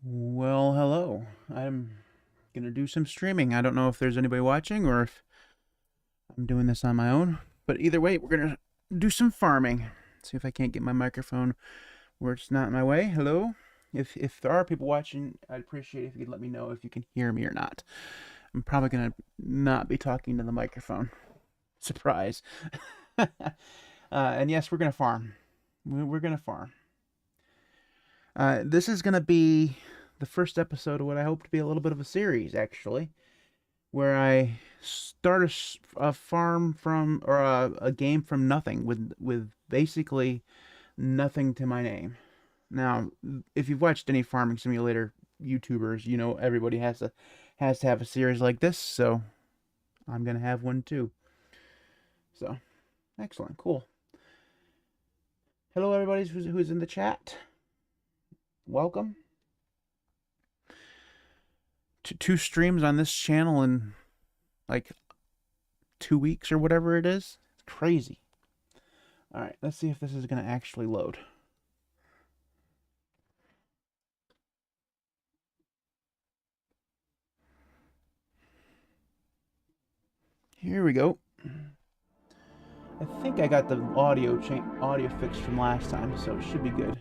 Well, hello. I'm gonna do some streaming. I don't know if there's anybody watching or if I'm doing this on my own, but either way, we're gonna do some farming. See if I can't get my microphone where it's not in my way. Hello? If there are people watching, I'd appreciate it if you could let me know if you can hear me or not. I'm probably gonna not be talking to the microphone. Surprise. And yes, we're gonna farm. We're gonna farm. This is gonna be the first episode of what I hope to be a little bit of a series, actually, where I start a farm from or a game from nothing with basically nothing to my name. Now, if you've watched any farming simulator YouTubers, you know everybody has to have a series like this, so I'm gonna have one too. So, excellent, cool. Hello, everybody who's in the chat. Welcome to two streams on this channel in like 2 weeks or whatever it is. It's crazy. All right, let's see if this is going to actually load. Here we go. I think I got the audio fixed from last time, so it should be good.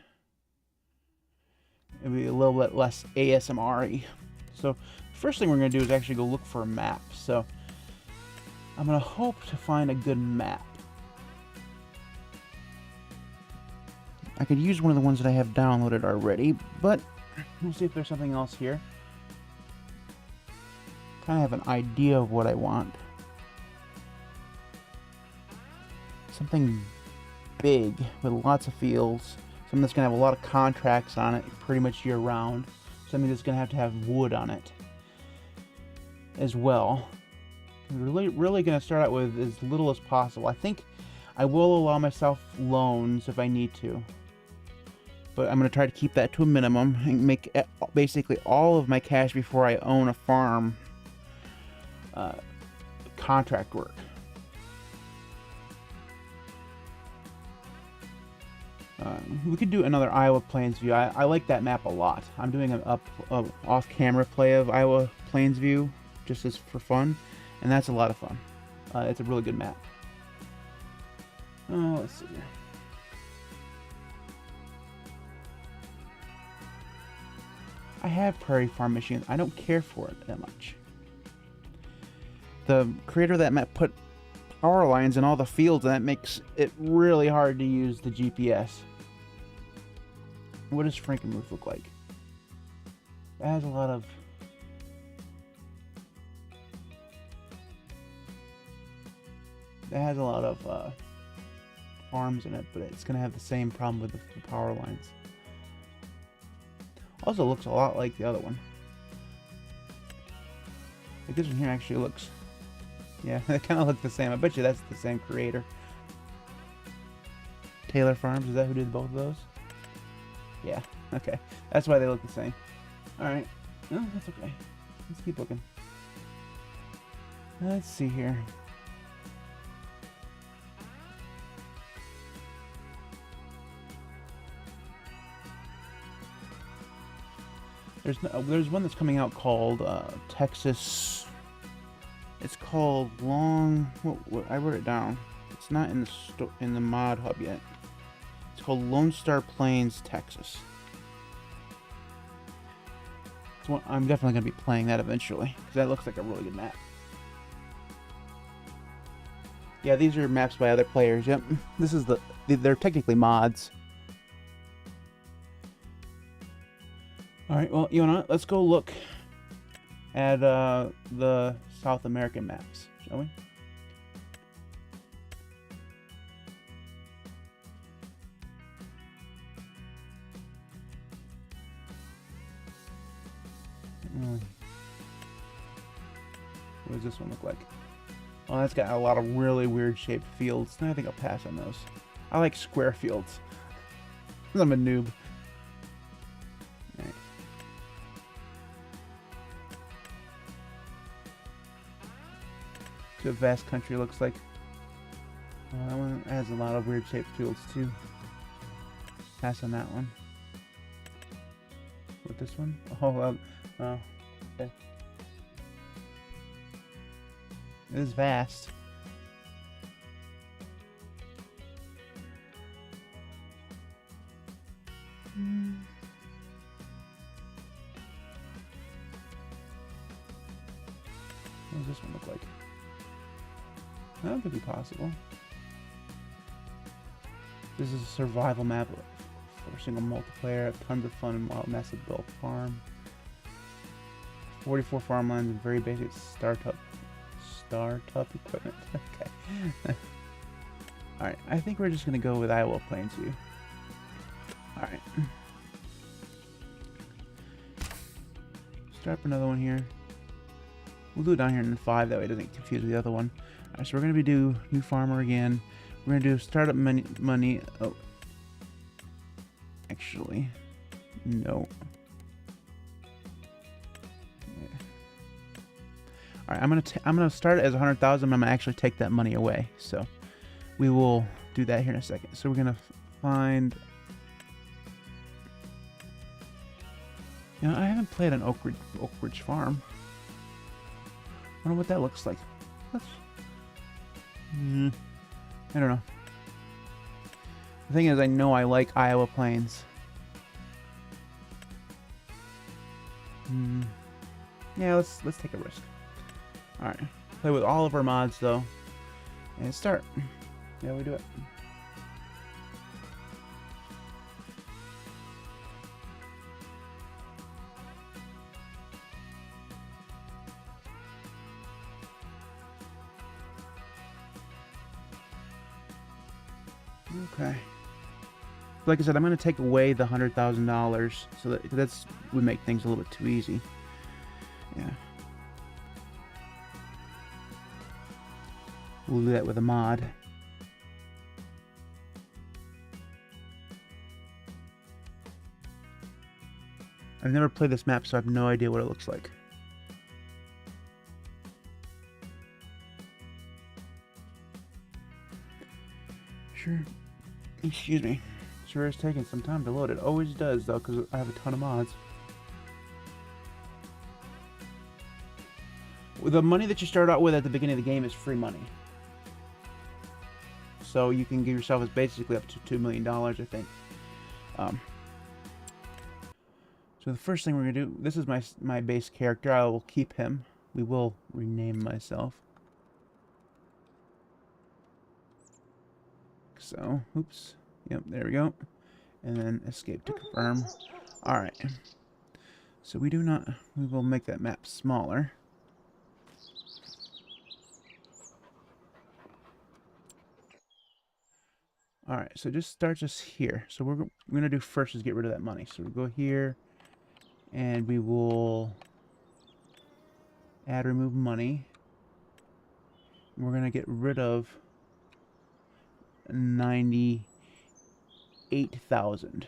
It'll be a little bit less ASMR-y. So, first thing we're going to do is actually go look for a map. So, I'm going to hope to find a good map. I could use one of the ones that I have downloaded already, but we'll see if there's something else here. Kind of have an idea of what I want. Something big with lots of fields. Something that's going to have a lot of contracts on it pretty much year round. Something that's going to have wood on it as well. Really going to start out with as little as possible. I think I will allow myself loans if I need to. But I'm going to try to keep that to a minimum and make basically all of my cash before I own a farm contract work. We could do another Iowa Plains view. I like that map a lot. I'm doing an off-camera play of Iowa Plains view just as for fun, and that's a lot of fun. It's a really good map. Oh, let's see here. I have Prairie Farm Machine. I don't care for it that much. The creator of that map put power lines in all the fields, and that makes it really hard to use the GPS. What does Frankenmuth look like? It has a lot of... farms in it, but it's going to have the same problem with the power lines. Also looks a lot like the other one. Like this one here actually looks... Yeah, they kind of look the same. I bet you that's the same creator. Taylor Farms, is that who did both of those? Yeah, okay. That's why they look the same. Alright. No, that's okay. Let's keep looking. Let's see here. There's one that's coming out called Texas. It's called I wrote it down. It's not in the mod hub yet. It's called Lone Star Plains, Texas. I'm definitely gonna be playing that eventually because that looks like a really good map. Yeah, these are maps by other players. Yep, this is they're technically mods. All right, well, you know what? Let's go look at the South American maps, shall we? What does this one look like? Oh, that's got a lot of really weird shaped fields. I think I'll pass on those. I like square fields. I'm a noob. Right. See what vast country looks like. That one has a lot of weird shaped fields too. Pass on that one. about this one? Oh, okay. It is vast. What does this one look like? That could be possible. This is a survival map for single multiplayer. Tons of fun and wild, massive built farm. 44 farmlands and very basic startup equipment. Okay. Alright, I think we're just gonna go with Iowa Plainsview. Alright. Strap another one here. We'll do it down here in 5, that way it doesn't confuse with the other one. Alright, so we're gonna do new farmer again. We're gonna do startup money. Oh, actually, no. Yeah. All right, I'm gonna start it as 100,000. I'm gonna actually take that money away. So we will do that here in a second. So we're gonna find. You know, I haven't played an Oak Ridge Farm. I wonder what that looks like. Let's. I don't know. The thing is, I know I like Iowa Plains. Yeah, let's take a risk. All right, play with all of our mods though, and start. Yeah, we do it. Okay. Like I said, I'm going to take away the $100,000 so that would make things a little bit too easy. Yeah. We'll do that with a mod. I've never played this map, so I have no idea what it looks like. Sure. Excuse me. Sure is taking some time to load. It always does, though, because I have a ton of mods. The money that you start out with at the beginning of the game is free money. So you can give yourself as basically up to $2 million, I think. So the first thing we're going to do, this is my base character. I will keep him. We will rename myself. So, oops. Yep, there we go. And then escape to confirm. Alright. So we will make that map smaller. Alright, so just starts us here. So we're going to do first is get rid of that money. So we'll go here, and we will add remove money. We're going to get rid of 98,000.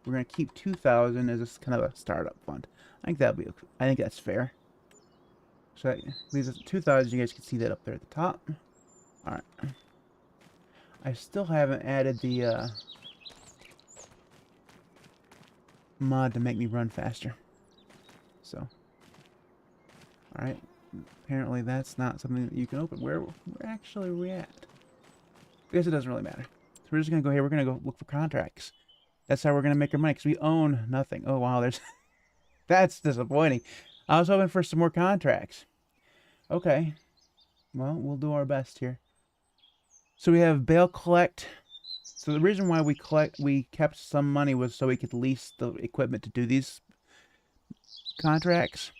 We're going to keep 2,000 as a kind of a startup fund. I think I think that's fair. So that leaves us 2,000. You guys can see that up there at the top. All right. I still haven't added the mod to make me run faster. So, all right. Apparently that's not something that you can open. Where actually are we at? I guess it doesn't really matter. So we're just gonna go here. We're gonna go look for contracts. That's how we're gonna make our money, because we own nothing. Oh wow, there's that's disappointing. I was hoping for some more contracts. Okay. Well, we'll do our best here. So we have bale collect. So the reason why we kept some money was so we could lease the equipment to do these contracts.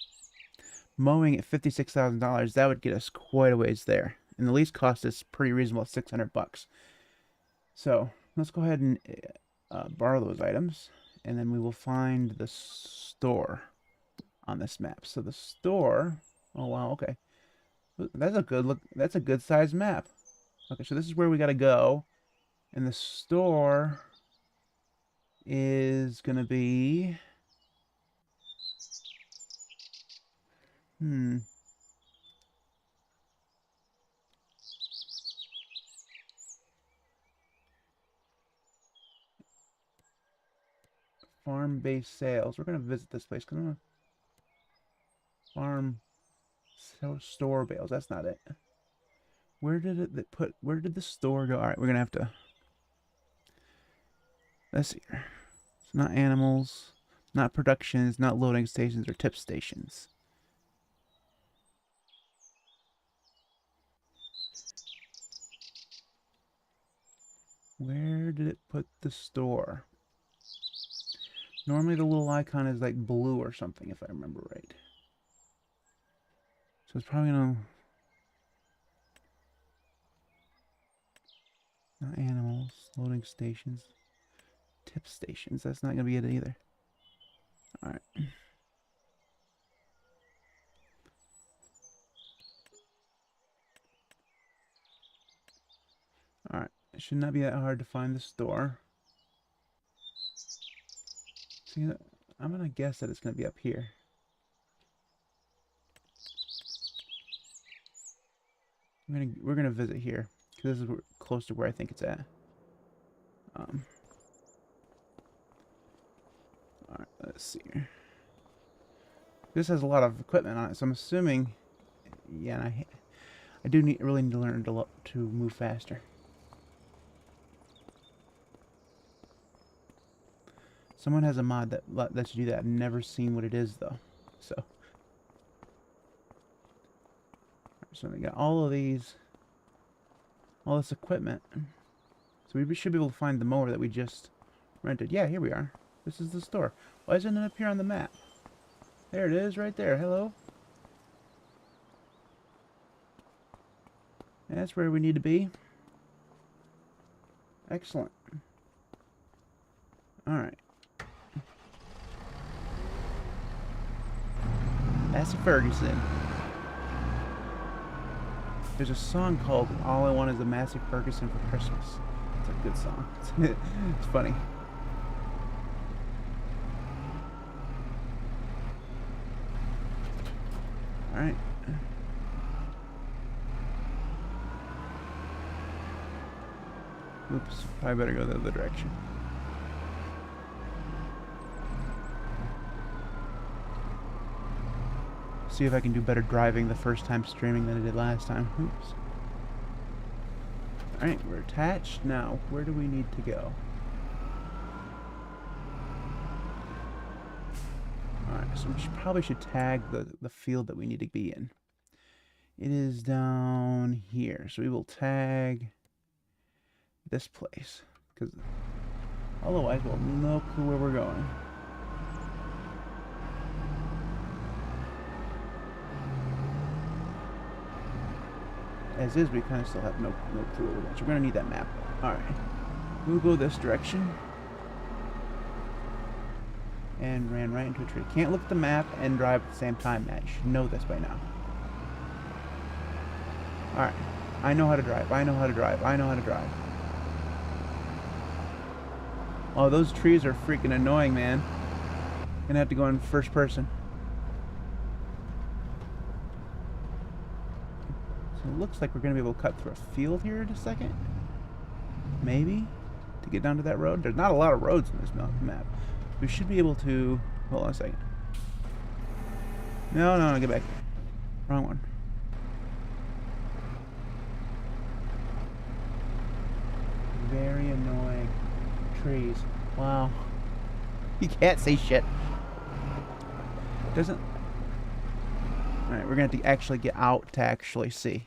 Mowing at $56,000, that would get us quite a ways there. And the lease cost is pretty reasonable at $600. So let's go ahead and borrow those items, and then we will find the store on this map. So the store, oh wow, okay. That's a good look. That's a good sized map. Okay, so this is where we gotta go. And the store is gonna be... Farm-based sales. We're gonna visit this place. Come on. Farm store bales. That's not it. Where did where did the store go? Alright, we're gonna have to. Let's see here. It's not animals, not productions, not loading stations or tip stations. Where did it put the store? Normally the little icon is like blue or something, if I remember right. So it's probably gonna... Not animals, loading stations, tip stations. That's not gonna be it either. Alright. Alright. It should not be that hard to find the store. See, I'm gonna guess that it's gonna be up here. We're gonna visit here because this is close to where I think it's at. Alright, let's see here. This has a lot of equipment on it, so I'm assuming, yeah, I do really need to learn to move faster. Someone has a mod that lets you do that. I've never seen what it is though. So we got all of these, all this equipment. So we should be able to find the mower that we just rented. Yeah, here we are. This is the store. Why isn't it up here on the map? There it is, right there. Hello. That's where we need to be. Excellent. Alright. Massey Ferguson. There's a song called All I Want Is a Massey Ferguson for Christmas. It's a good song. It's funny. Alright. Oops, I better go the other direction. See if I can do better driving the first time streaming than I did last time. Oops. Alright, we're attached. Now, where do we need to go? Alright, so we probably should tag the field that we need to be in. It is down here. So we will tag this place. Because otherwise we'll have no clue where we're going. As is, we kind of still have no clue where we're going. So we're going to need that map. Alright. We'll go this direction. And ran right into a tree. Can't look at the map and drive at the same time, Matt. You should know this by now. Alright. I know how to drive. I know how to drive. I know how to drive. Oh, those trees are freaking annoying, man. Gonna have to go in first person. So it looks like we're gonna be able to cut through a field here in a second. Maybe. To get down to that road. There's not a lot of roads in this map. We should be able to... Hold on a second. No, get back. Wrong one. Very annoying. Trees. Wow. You can't say shit. Doesn't... Alright, we're going to have to actually get out to actually see.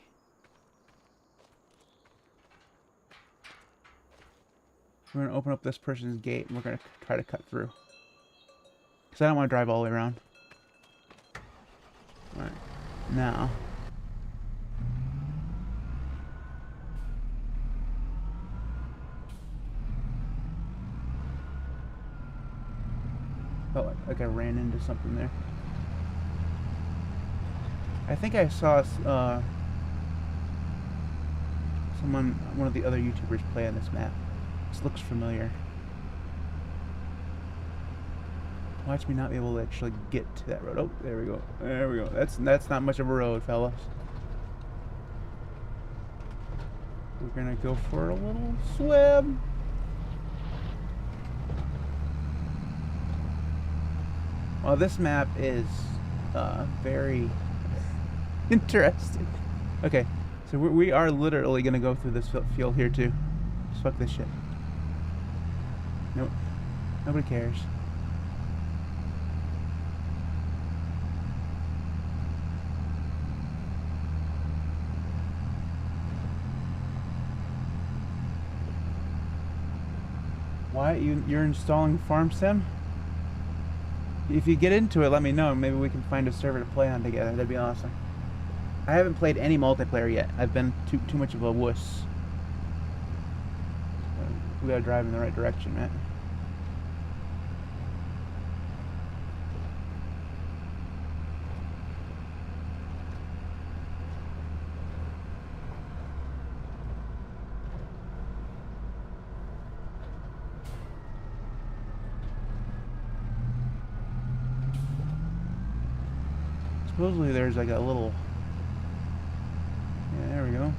We're going to open up this person's gate and we're going to try to cut through. Because I don't want to drive all the way around. Alright. Now. Felt like I ran into something there. I think I saw one of the other YouTubers play on this map. This looks familiar. Watch me not be able to actually get to that road. Oh, there we go. There we go. That's not much of a road, fellas. We're gonna go for a little swim. Well, this map is very interesting. Okay, so we are literally going to go through this field here too. Just fuck this shit. Nope. Nobody cares. Why? You're installing Farm Sim? If you get into it, let me know. Maybe we can find a server to play on together. That'd be awesome. I haven't played any multiplayer yet. I've been too much of a wuss. We gotta drive in the right direction, man. Supposedly there's like a little... Yeah, there we go.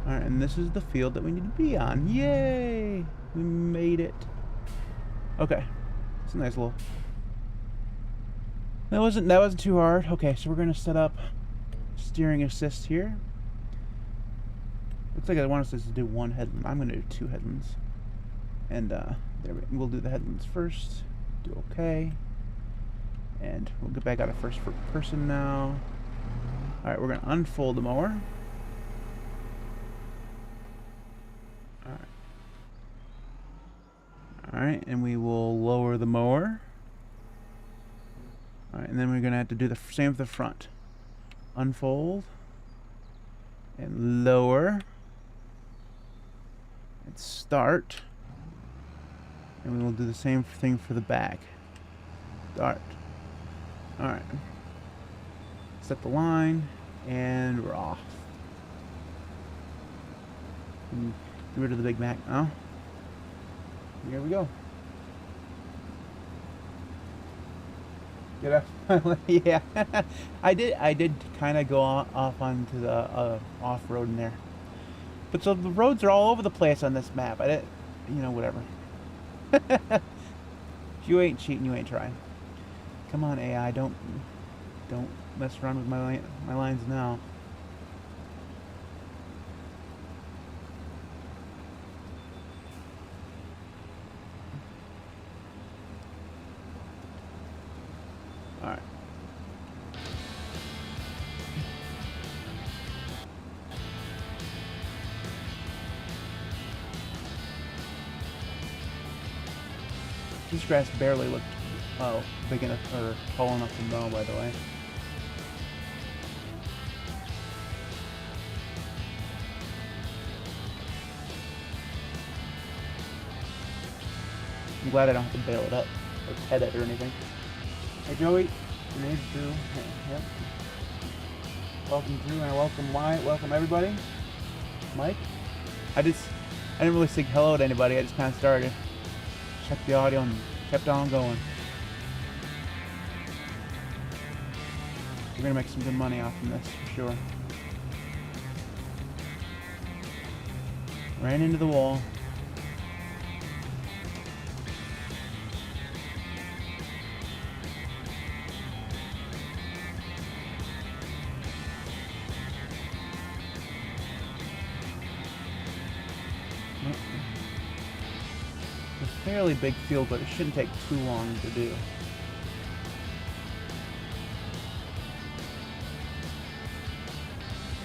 Alright, and this is the field that we need to be on. Yay! We made it. Okay. It's a nice little... That wasn't too hard. Okay, so we're gonna set up steering assist here. Looks like I want us to do one headland. I'm gonna do two headlands. And we'll do the headlands first. Do okay. And we'll get back out of first person now. Alright, we're going to unfold the mower. Alright, and we will lower the mower. Alright, and then we're going to have to do the same with the front. Unfold. And lower. And start. And we will do the same thing for the back. Start. Alright. Set the line, and we're off. And get rid of the Big Mac now. Here we go. Get up. Yeah. I did kind of go off onto the off-road in there. But so the roads are all over the place on this map. I didn't, you know, whatever. If you ain't cheating, you ain't trying. Come on, AI, don't mess around with my lines now. All right. This grass barely looked big enough or tall enough to mow, by the way. I'm glad I don't have to bail it up or pet it or anything. Hey Joey, your name's Drew. Yep. Welcome Drew and welcome Wyatt. Welcome everybody. Mike. I didn't really say hello to anybody. I just kind of started. Checked the audio and kept on going. We're gonna make some good money off from this for sure. Ran into the wall. It's a fairly big field, but it shouldn't take too long to do.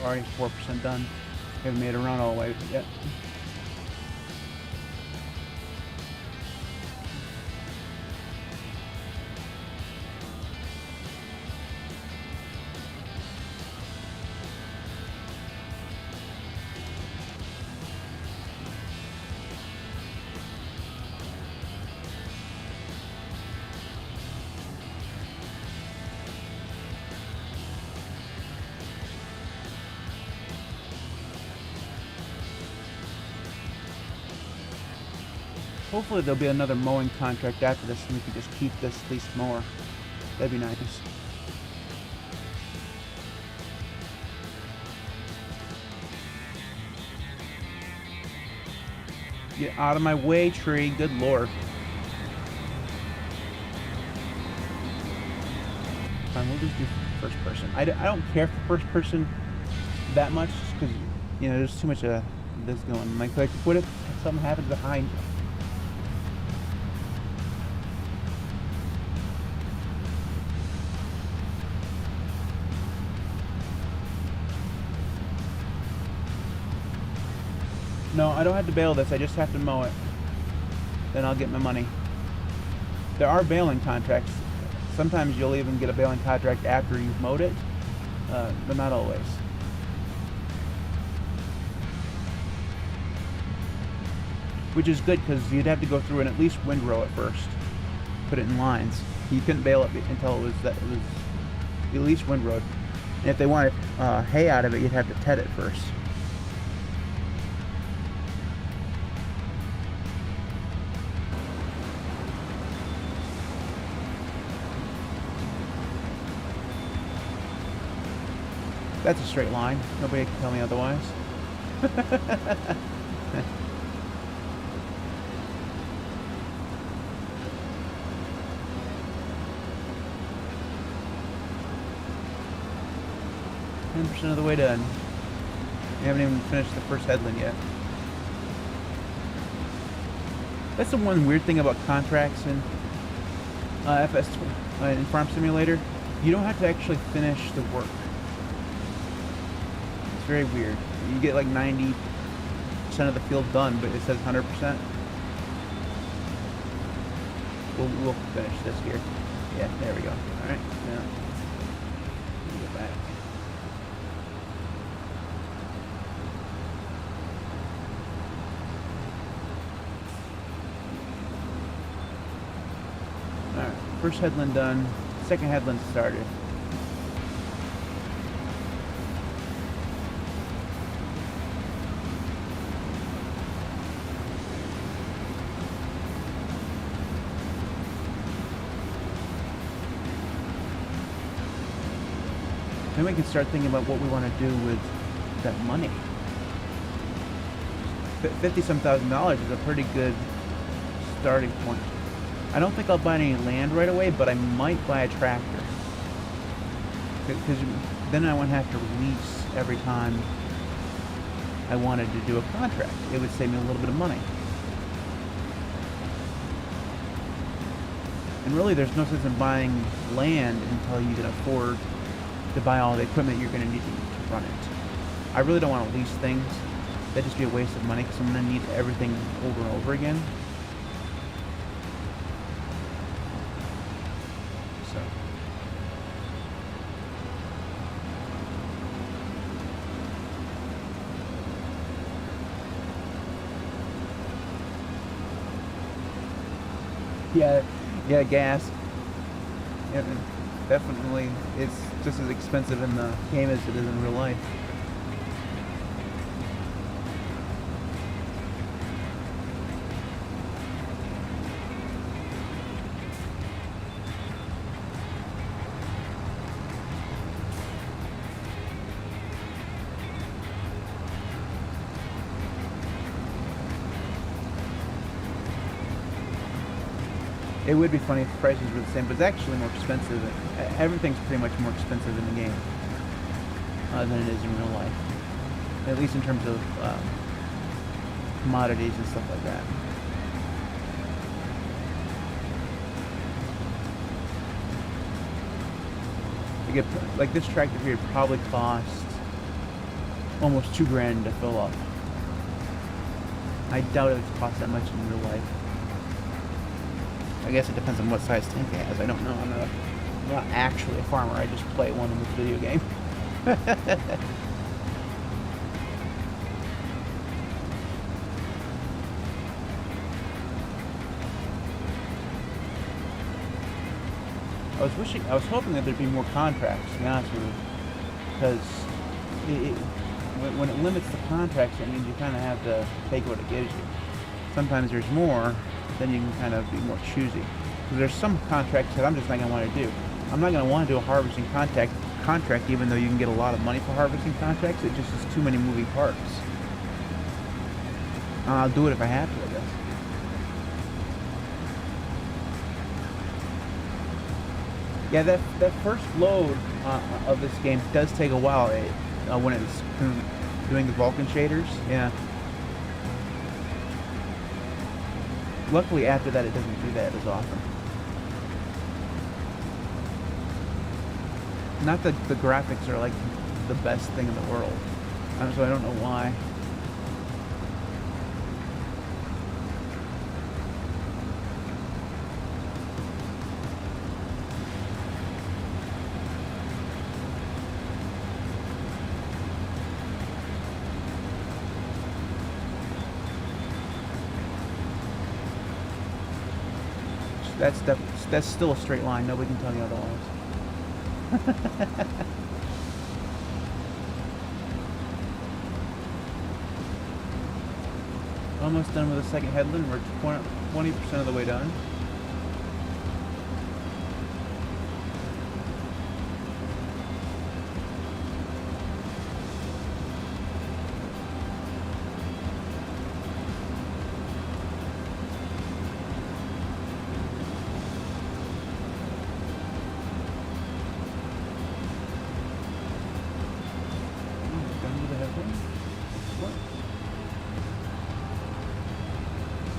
We're already 4% done. We haven't made a run all the way yet. Hopefully there'll be another mowing contract after this and we can just keep this at least mower. That'd be nice. Get out of my way, tree. Good lord. Fine, we'll just do first person. I don't care for first person that much, just because, you know, there's too much of this going. Like, what if something happens behind you? No, I don't have to bail this. I just have to mow it. Then I'll get my money. There are bailing contracts. Sometimes you'll even get a bailing contract after you've mowed it, but not always. Which is good, because you'd have to go through and at least windrow it first. Put it in lines. You couldn't bale it until it was at least windrowed. And if they wanted hay out of it, you'd have to ted it first. That's a straight line. Nobody can tell me otherwise. 10% of the way done. We haven't even finished the first headland yet. That's the one weird thing about contracts in in Farm Simulator. You don't have to actually finish the work. It's very weird. You get like 90% of the field done, but it says 100%. We'll finish this here. Yeah, there we go. All right. Now, go back. All right. First headland done. Second headland started. Then we can start thinking about what we want to do with that money. $50-some thousand is a pretty good starting point. I don't think I'll buy any land right away, but I might buy a tractor. Because then I wouldn't have to lease every time I wanted to do a contract. It would save me a little bit of money. And really, there's no sense in buying land until you can afford to buy all the equipment you're going to need to run it. I really don't want to lease things. That'd just be a waste of money, because I'm going to need everything over and over again. So. Yeah, gas. Yeah, definitely, it's just as expensive in the game as it is in real life. It would be funny if the prices were the same, but it's actually more expensive. Everything's pretty much more expensive in the game than it is in real life. At least in terms of commodities and stuff like that. Like this tractor here probably cost almost $2,000 to fill up. I doubt it costs that much in real life. I guess it depends on what size tank it has. I don't know. I'm not actually a farmer. I just play one in this video game. I was hoping that there'd be more contracts, to be honest with you, because when it limits the contracts, it means you kind of have to take what it gives you. Sometimes there's more, then you can kind of be more choosy. Because there's some contracts that I'm just not going to want to do. I'm not going to want to do a harvesting contract, even though you can get a lot of money for harvesting contracts. It just is too many moving parts. I'll do it if I have to, I guess. Yeah, that first load of this game does take a while when it's doing the Vulkan shaders. Yeah. Luckily, after that, it doesn't do that as often. Not that the graphics are like the best thing in the world, so I don't know why. That's still a straight line. Nobody can tell you otherwise. Almost done with the second headland. We're 20% of the way done.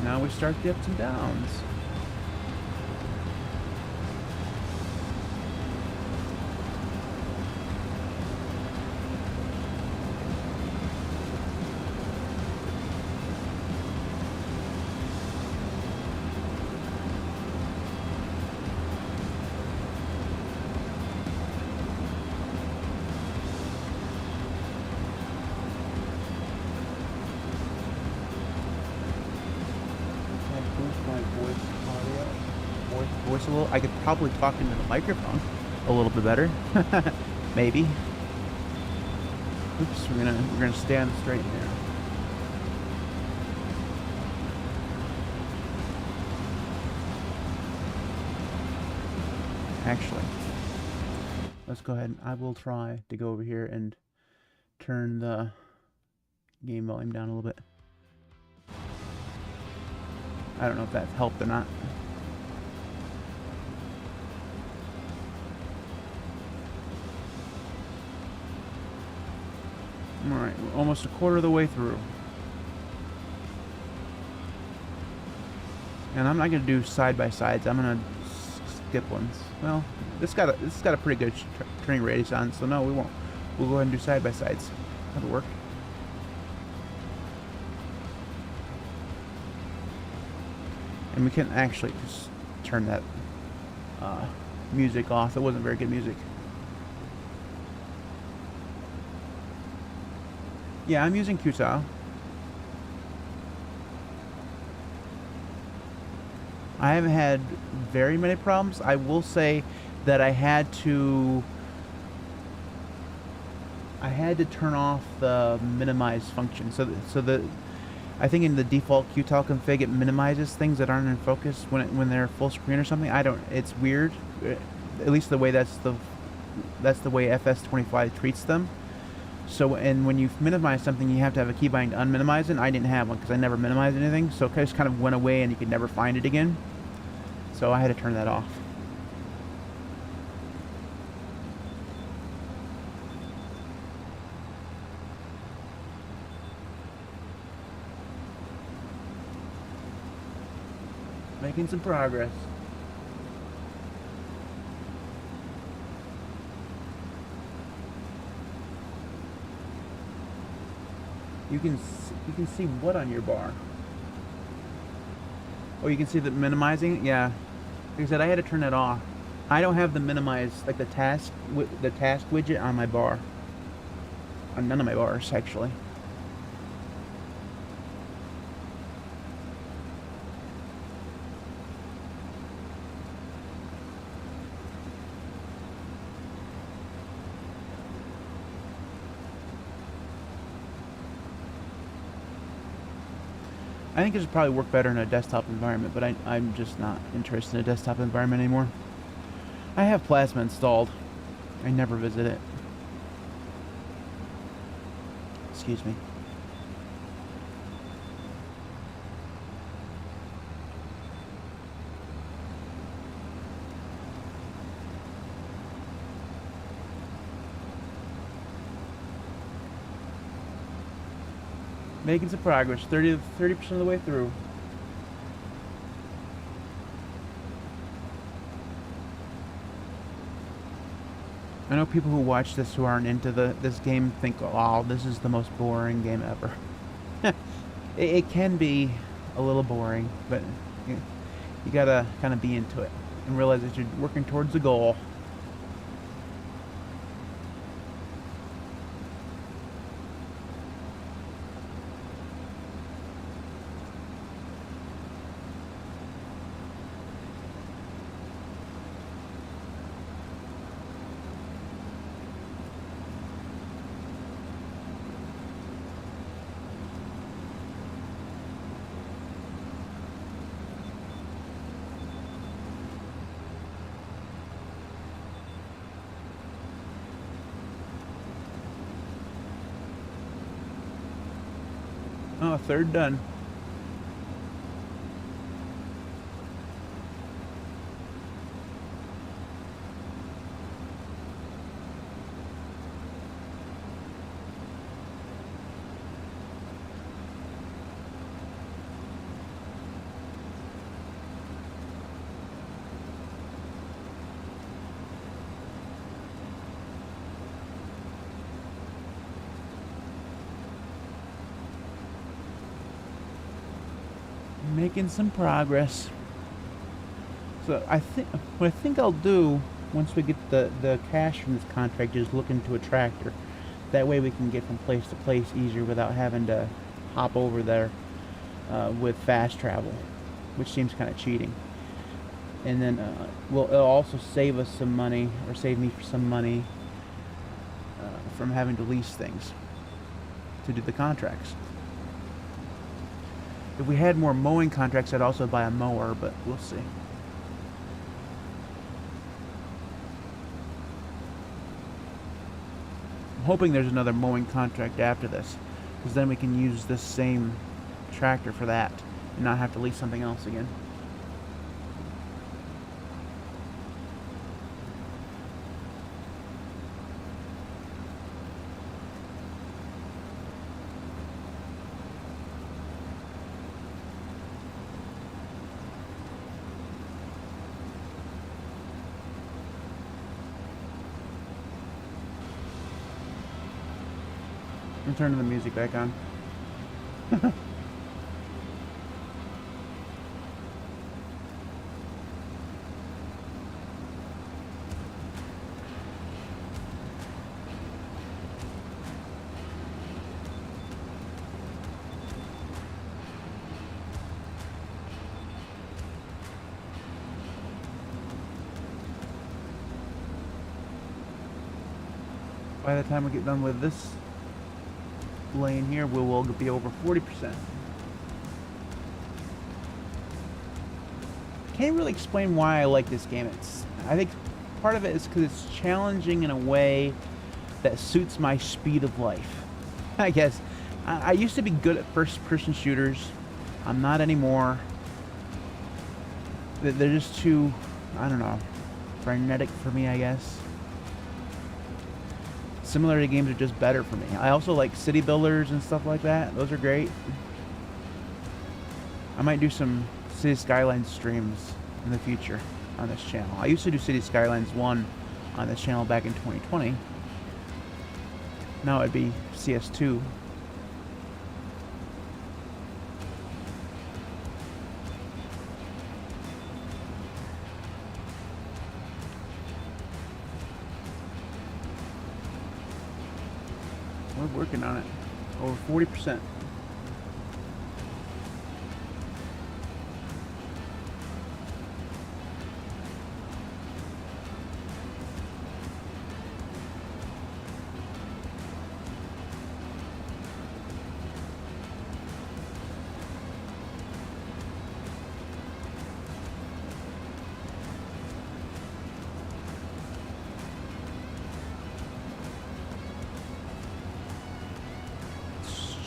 Now we start the ups and downs. Voice a little. I could probably talk into the microphone a little bit better. Maybe. Oops, we're gonna stay on the straight here. Actually, let's go ahead and I will try to go over here and turn the game volume down a little bit. I don't know if that helped or not. Alright, we're almost a quarter of the way through. And I'm not going to do side-by-sides. I'm going to skip ones. Well, this got a pretty good turning radius on, so no, we won't. We'll go ahead and do side-by-sides. That'll work. And we can actually just turn that music off. It wasn't very good music. Yeah, I'm using Qtile. I haven't had very many problems. I will say that I had to turn off the minimize function. I think in the default Qtile config it minimizes things that aren't in focus when they're full screen or something. It's weird. At least the way that's the way FS25 treats them. So, and when you minimize something, you have to have a keybind to unminimize it. And I didn't have one because I never minimized anything. So it just kind of went away and you could never find it again. So I had to turn that off. Making some progress. You can see what on your bar? Oh, you can see the minimizing? Yeah. Like I said, I had to turn that off. I don't have the minimize, like the task widget on my bar. On none of my bars, actually. I think it would probably work better in a desktop environment, but I'm just not interested in a desktop environment anymore. I have Plasma installed. I never visit it. Excuse me. Making some progress. 30% of the way through. I know people who watch this who aren't into this game think, "Oh, this is the most boring game ever." It can be a little boring, but you gotta kind of be into it and realize that you're working towards a goal. Oh, third done. Making some progress. So what I think I'll do once we get the cash from this contract is look into a tractor. That way we can get from place to place easier without having to hop over there with fast travel, which seems kind of cheating. And then it'll also save us some money, or save me some money from having to lease things to do the contracts. If we had more mowing contracts, I'd also buy a mower, but we'll see. I'm hoping there's another mowing contract after this, because then we can use this same tractor for that and not have to lease something else again. I'm turning the music back on. By the time we get done with this lane here, we will be over 40%. Can't really explain why I like this game. I think part of it is because it's challenging in a way that suits my speed of life. I guess I used to be good at first-person shooters. I'm not anymore. They're just too, I don't know, frenetic for me, I guess. Similarity games are just better for me. I also like city builders and stuff like that. Those are great. I might do some City Skylines streams in the future on this channel. I used to do City Skylines 1 on this channel back in 2020. Now it'd be CS2. We're working on it. Over 40%.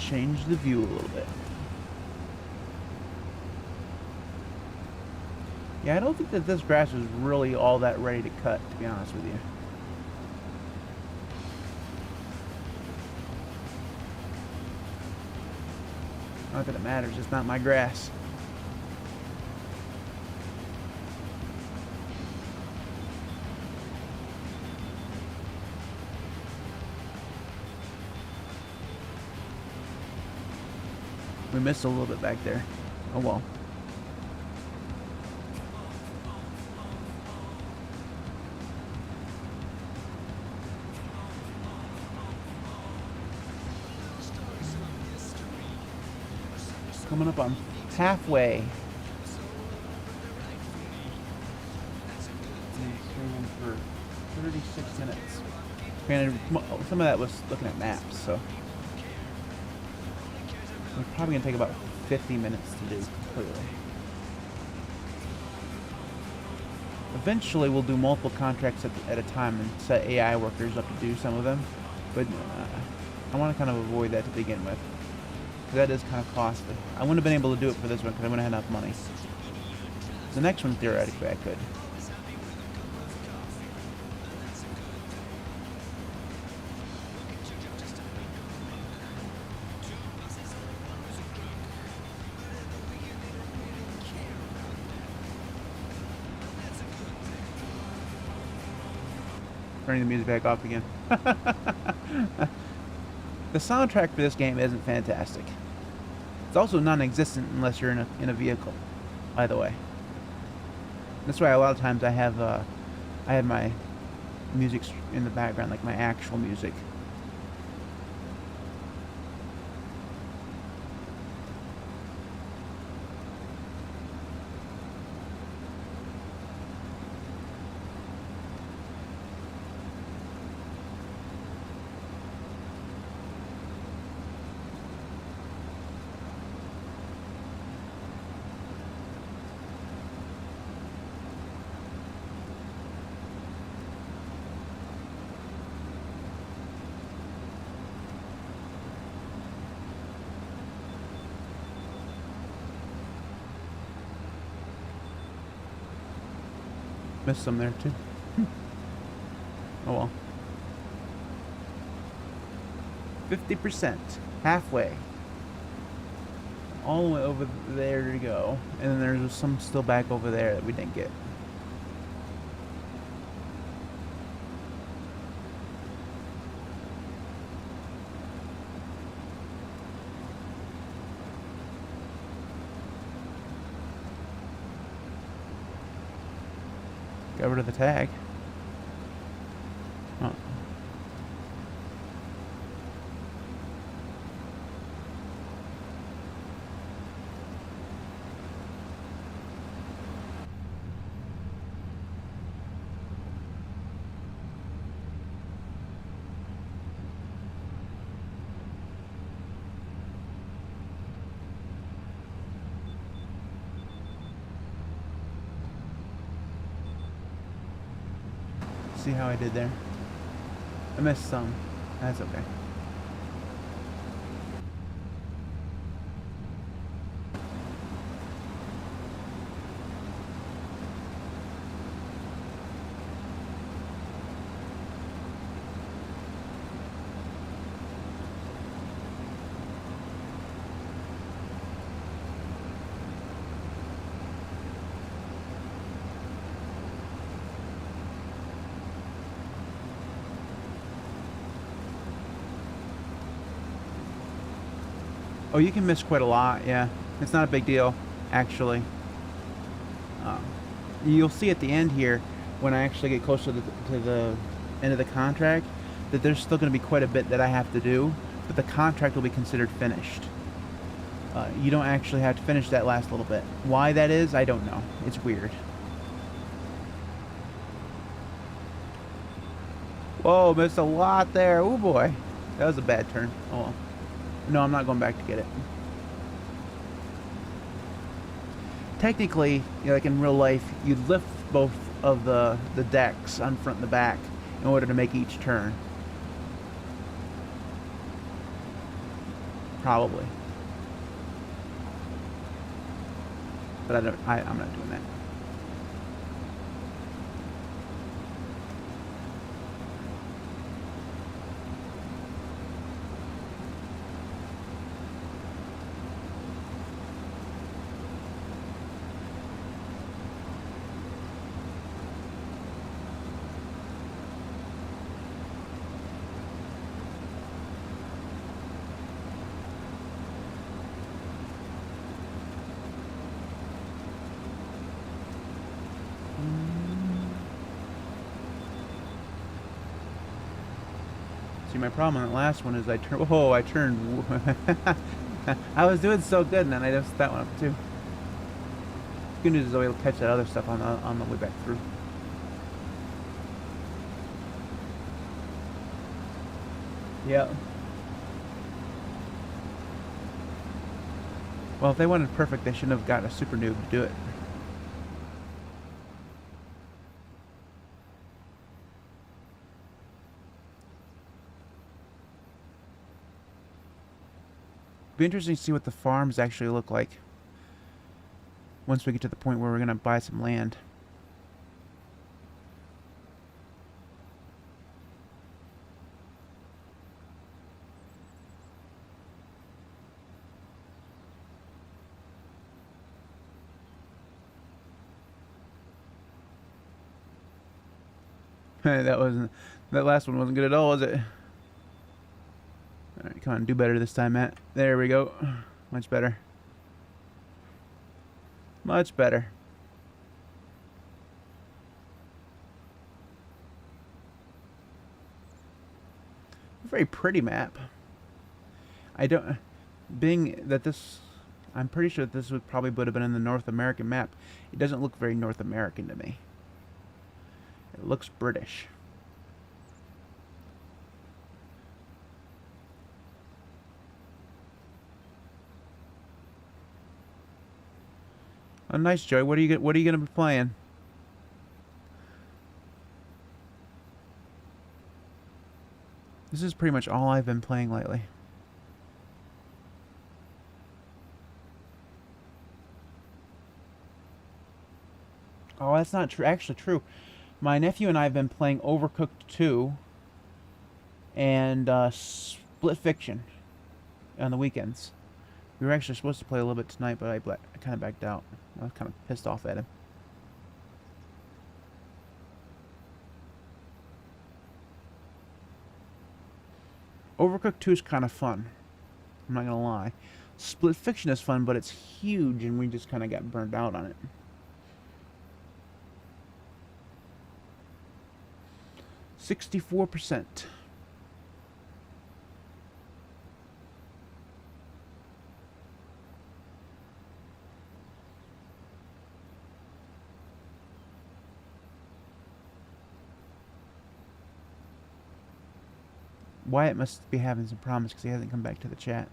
Change the view a little bit. Yeah, I don't think that this grass is really all that ready to cut, to be honest with you. Not that it matters, it's not my grass. We missed a little bit back there. Oh well. Coming up on halfway. Streaming for 36 minutes. Granted, some of that was looking at maps, so we're probably gonna take about 50 minutes to do completely. Eventually, we'll do multiple contracts at a time and set AI workers up to do some of them, but I want to kind of avoid that to begin with. That is kind of costly. I wouldn't have been able to do it for this one because I wouldn't have had enough money. The next one, theoretically, I could. Turning the music back off again. The soundtrack for this game isn't fantastic. It's also non-existent unless you're in a vehicle, by the way. That's why a lot of times I have my music in the background, like my actual music. Missed some there too. Oh well. 50%. Halfway. All the way over there to go. And then there's some still back over there that we didn't get. Got rid of the tag. Oh. See how I did there? I missed some. That's okay. Oh, you can miss quite a lot, yeah. It's not a big deal, actually. You'll see at the end here, when I actually get close to the end of the contract, that there's still going to be quite a bit that I have to do, but the contract will be considered finished. You don't actually have to finish that last little bit. Why that is, I don't know. It's weird. Whoa, missed a lot there. Oh boy. That was a bad turn. Oh well. No, I'm not going back to get it. Technically, you know, like in real life, you lift both of the decks on front and the back in order to make each turn. Probably. But I'm not doing that. See, my problem on that last one is I turned. Oh, I turned. I was doing so good, and then I just that one up too. Good news is I'll catch that other stuff on the way back through. Yeah. Well, if they wanted perfect, they shouldn't have gotten a super noob to do it. Be interesting to see what the farms actually look like once we get to the point where we're going to buy some land. That last one wasn't good at all, was it? Alright, come on, do better this time, Matt. There we go. Much better. Much better. Very pretty map. I don't... Being that this... I'm pretty sure that this would probably have been in the North American map. It doesn't look very North American to me. It looks British. Oh, nice, Joey. What are you gonna be playing? This is pretty much all I've been playing lately. Oh, that's not true. Actually, true. My nephew and I have been playing Overcooked 2 and Split Fiction on the weekends. We were actually supposed to play a little bit tonight, but I kind of backed out. I was kind of pissed off at him. Overcooked 2 is kind of fun. I'm not gonna lie. Split Fiction is fun, but it's huge, and we just kind of got burned out on it. 64%. Wyatt must be having some problems because he hasn't come back to the chat.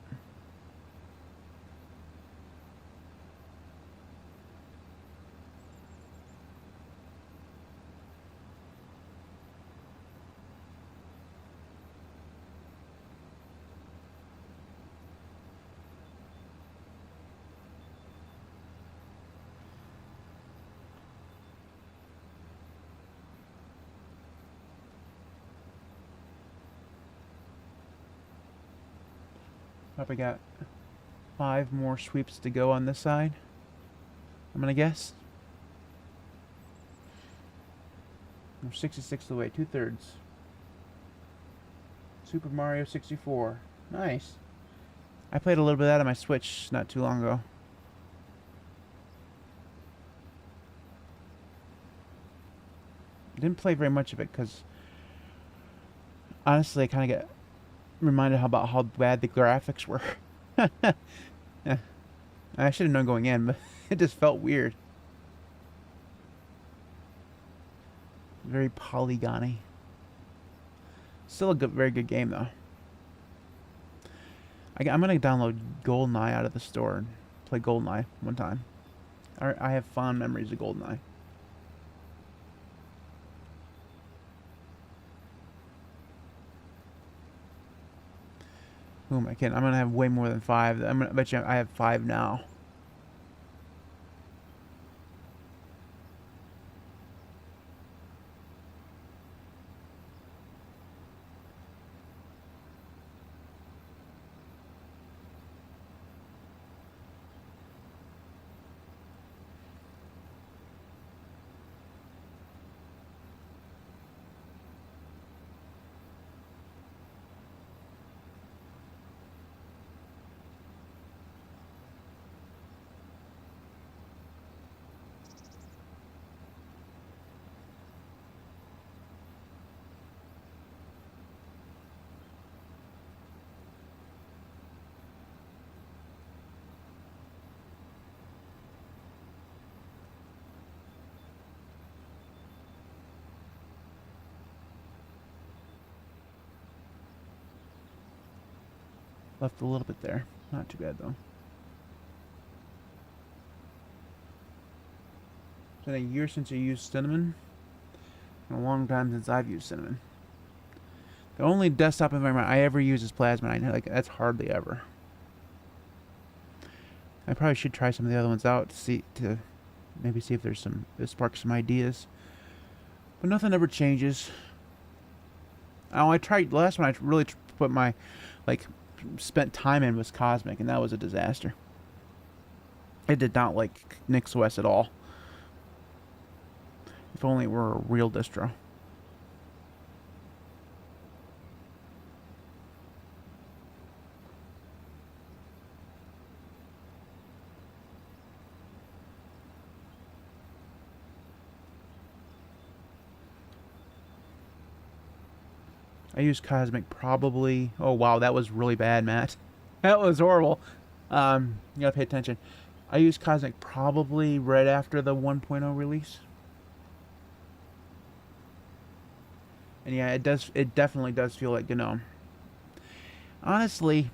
Probably got 5 more sweeps to go on this side, I'm gonna guess. We're 66 away, 2/3. Super Mario 64. Nice. I played a little bit of that on my Switch not too long ago. Didn't play very much of it because honestly I kind of get reminded about how bad the graphics were. Yeah. I should have known going in, but it just felt weird. Very polygony. Still a very good game though. I'm gonna download GoldenEye out of the store and play GoldenEye one time. I have fond memories of GoldenEye. Boom, I'm gonna have way more than 5. I'm gonna bet you I have 5 now. Left a little bit there. Not too bad though. It's been a year since you used cinnamon. And a long time since I've used cinnamon. The only desktop environment I ever use is Plasma. I know, like, that's hardly ever. I probably should try some of the other ones out to maybe see if there's some spark some ideas. But nothing ever changes. Oh, I tried last one. I really put my spent time in was Cosmic, and that was a disaster. I did not like NixOS at all. If only it were a real distro. I used Cosmic probably... Oh, wow, that was really bad, Matt. That was horrible. You gotta pay attention. I used Cosmic probably right after the 1.0 release. And yeah, it definitely does feel like GNOME. Honestly,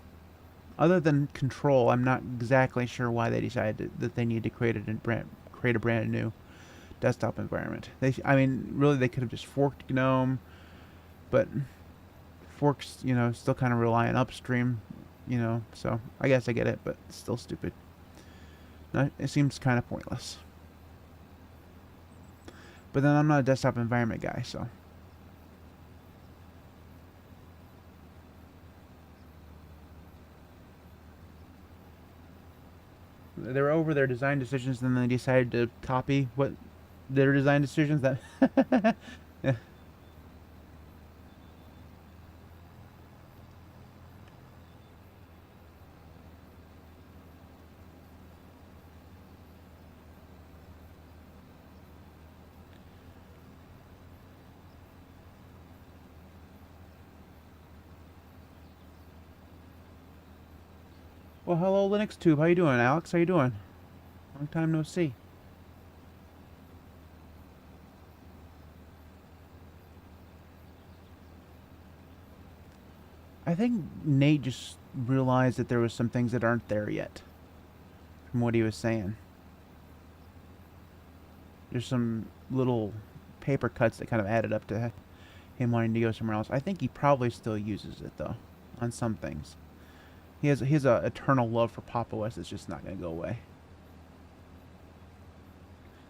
other than Control, I'm not exactly sure why they decided that they need to create a brand new desktop environment. I mean, really, they could have just forked GNOME, but forks, still kind of rely on upstream, so I guess I get it, but it's still stupid. No, it seems kind of pointless. But then I'm not a desktop environment guy, so. They were over their design decisions, and then they decided to copy what their design decisions that. Yeah. Well, hello, LinuxTube. How you doing, Alex? How you doing? Long time no see. I think Nate just realized that there was some things that aren't there yet, from what he was saying. There's some little paper cuts that kind of added up to him wanting to go somewhere else. I think he probably still uses it, though, on some things. He has a eternal love for Pop! OS that's just not going to go away.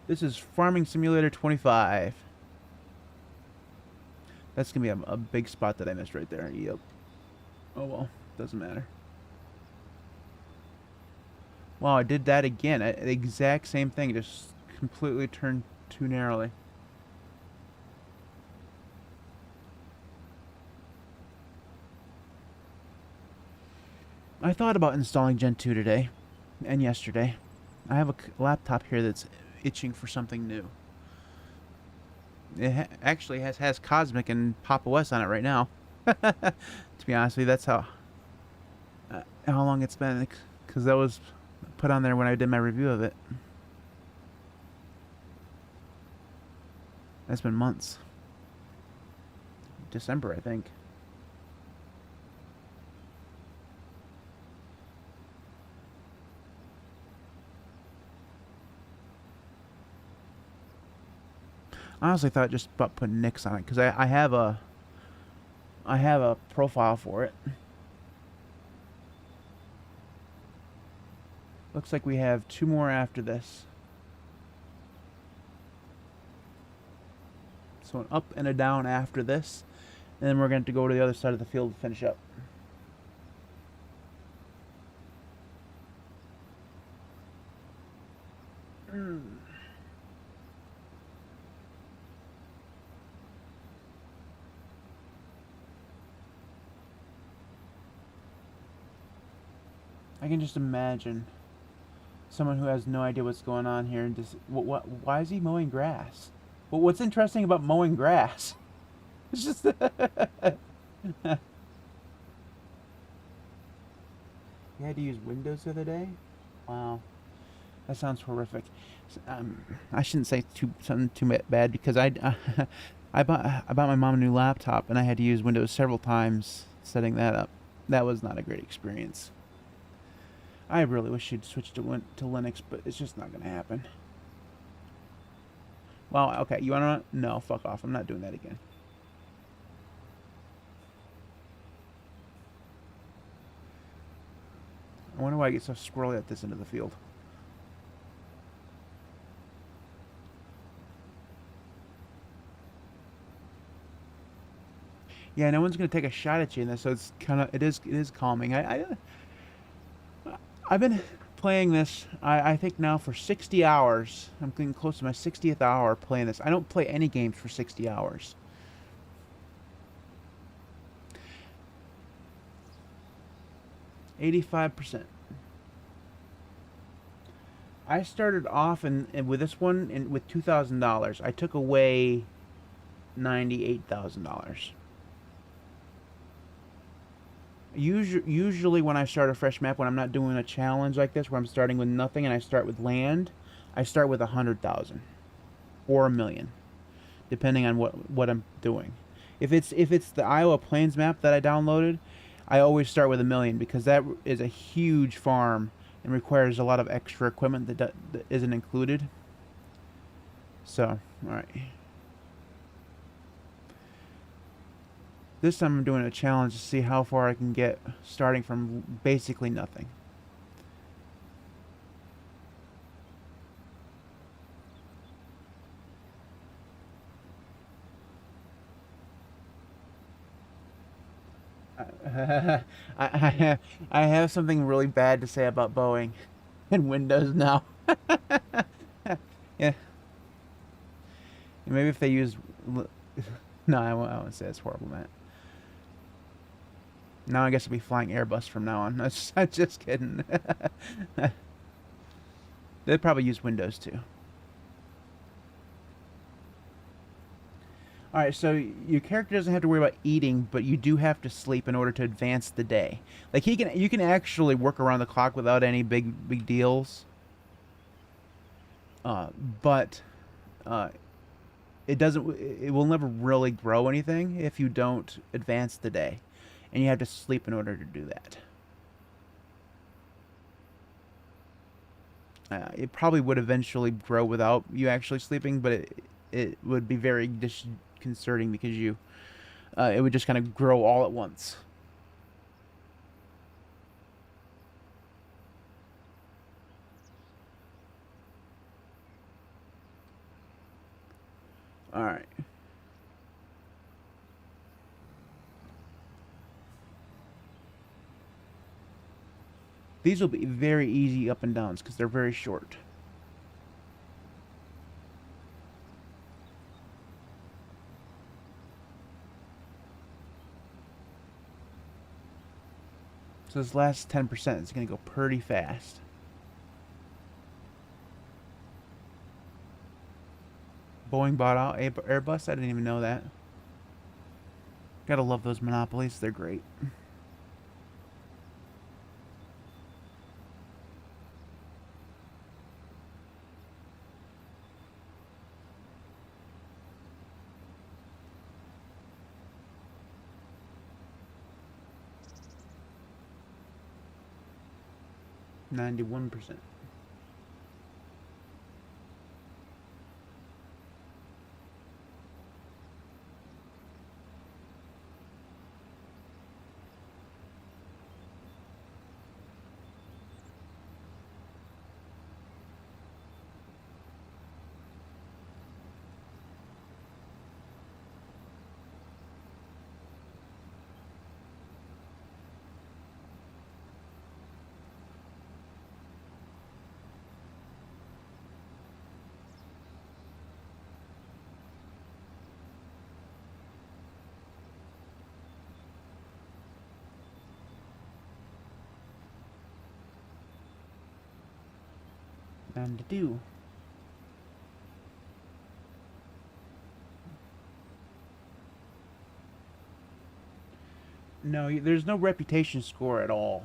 This is Farming Simulator 25. That's going to be a big spot that I missed right there. Yep. Oh well, doesn't matter. Wow, I did that again. The exact same thing, just completely turned too narrowly. I thought about installing Gen 2 today and yesterday. I have a laptop here that's itching for something new. It actually has Cosmic and Pop! OS on it right now. To be honest with you, that's how long it's been, because that was put on there when I did my review of it. That's been months. December, I think. I honestly thought just about putting Nix on it, because I have a profile for it. Looks like we have 2 more after this. So an up and a down after this, and then we're going to go to the other side of the field to finish up. I can just imagine someone who has no idea what's going on here and just why is he mowing grass? Well, what's interesting about mowing grass? It's just you had to use Windows the other day? Wow, that sounds horrific. I shouldn't say something too bad, because I bought my mom a new laptop and I had to use Windows several times setting that up. That was not a great experience. I really wish you'd switch to Linux, but it's just not going to happen. Well, okay, you want to... No, fuck off. I'm not doing that again. I wonder why I get so squirrely at this end of the field. Yeah, no one's going to take a shot at you in this, so it's kind of... It is calming. I've been playing this, I think now for 60 hours. I'm getting close to my 60th hour playing this. I don't play any games for 60 hours. 85%. I started off with this one with $2,000. I took away $98,000. Usually when I start a fresh map, when I'm not doing a challenge like this, where I'm starting with nothing and I start with land, I start with 100,000 or 1,000,000, depending on what I'm doing. If it's the Iowa Plains map that I downloaded, I always start with 1,000,000 because that is a huge farm and requires a lot of extra equipment that isn't included. So, all right. This time I'm doing a challenge to see how far I can get starting from basically nothing. I have something really bad to say about Boeing and Windows now. Yeah. Maybe if they use... No, I won't say it's horrible, Matt. Now I guess I'll be flying Airbus from now on. I'm just kidding. They'd probably use Windows too. Alright, so your character doesn't have to worry about eating, but you do have to sleep in order to advance the day. Like you can actually work around the clock without any big deals. But it will never really grow anything if you don't advance the day. And you have to sleep in order to do that. It probably would eventually grow without you actually sleeping, but it would be very disconcerting because it would just kind of grow all at once. All right. These will be very easy up and downs because they're very short. So this last 10% is going to go pretty fast. Boeing bought out Airbus? I didn't even know that. Gotta love those monopolies. They're great. $91%. And to do. No, there's no reputation score at all.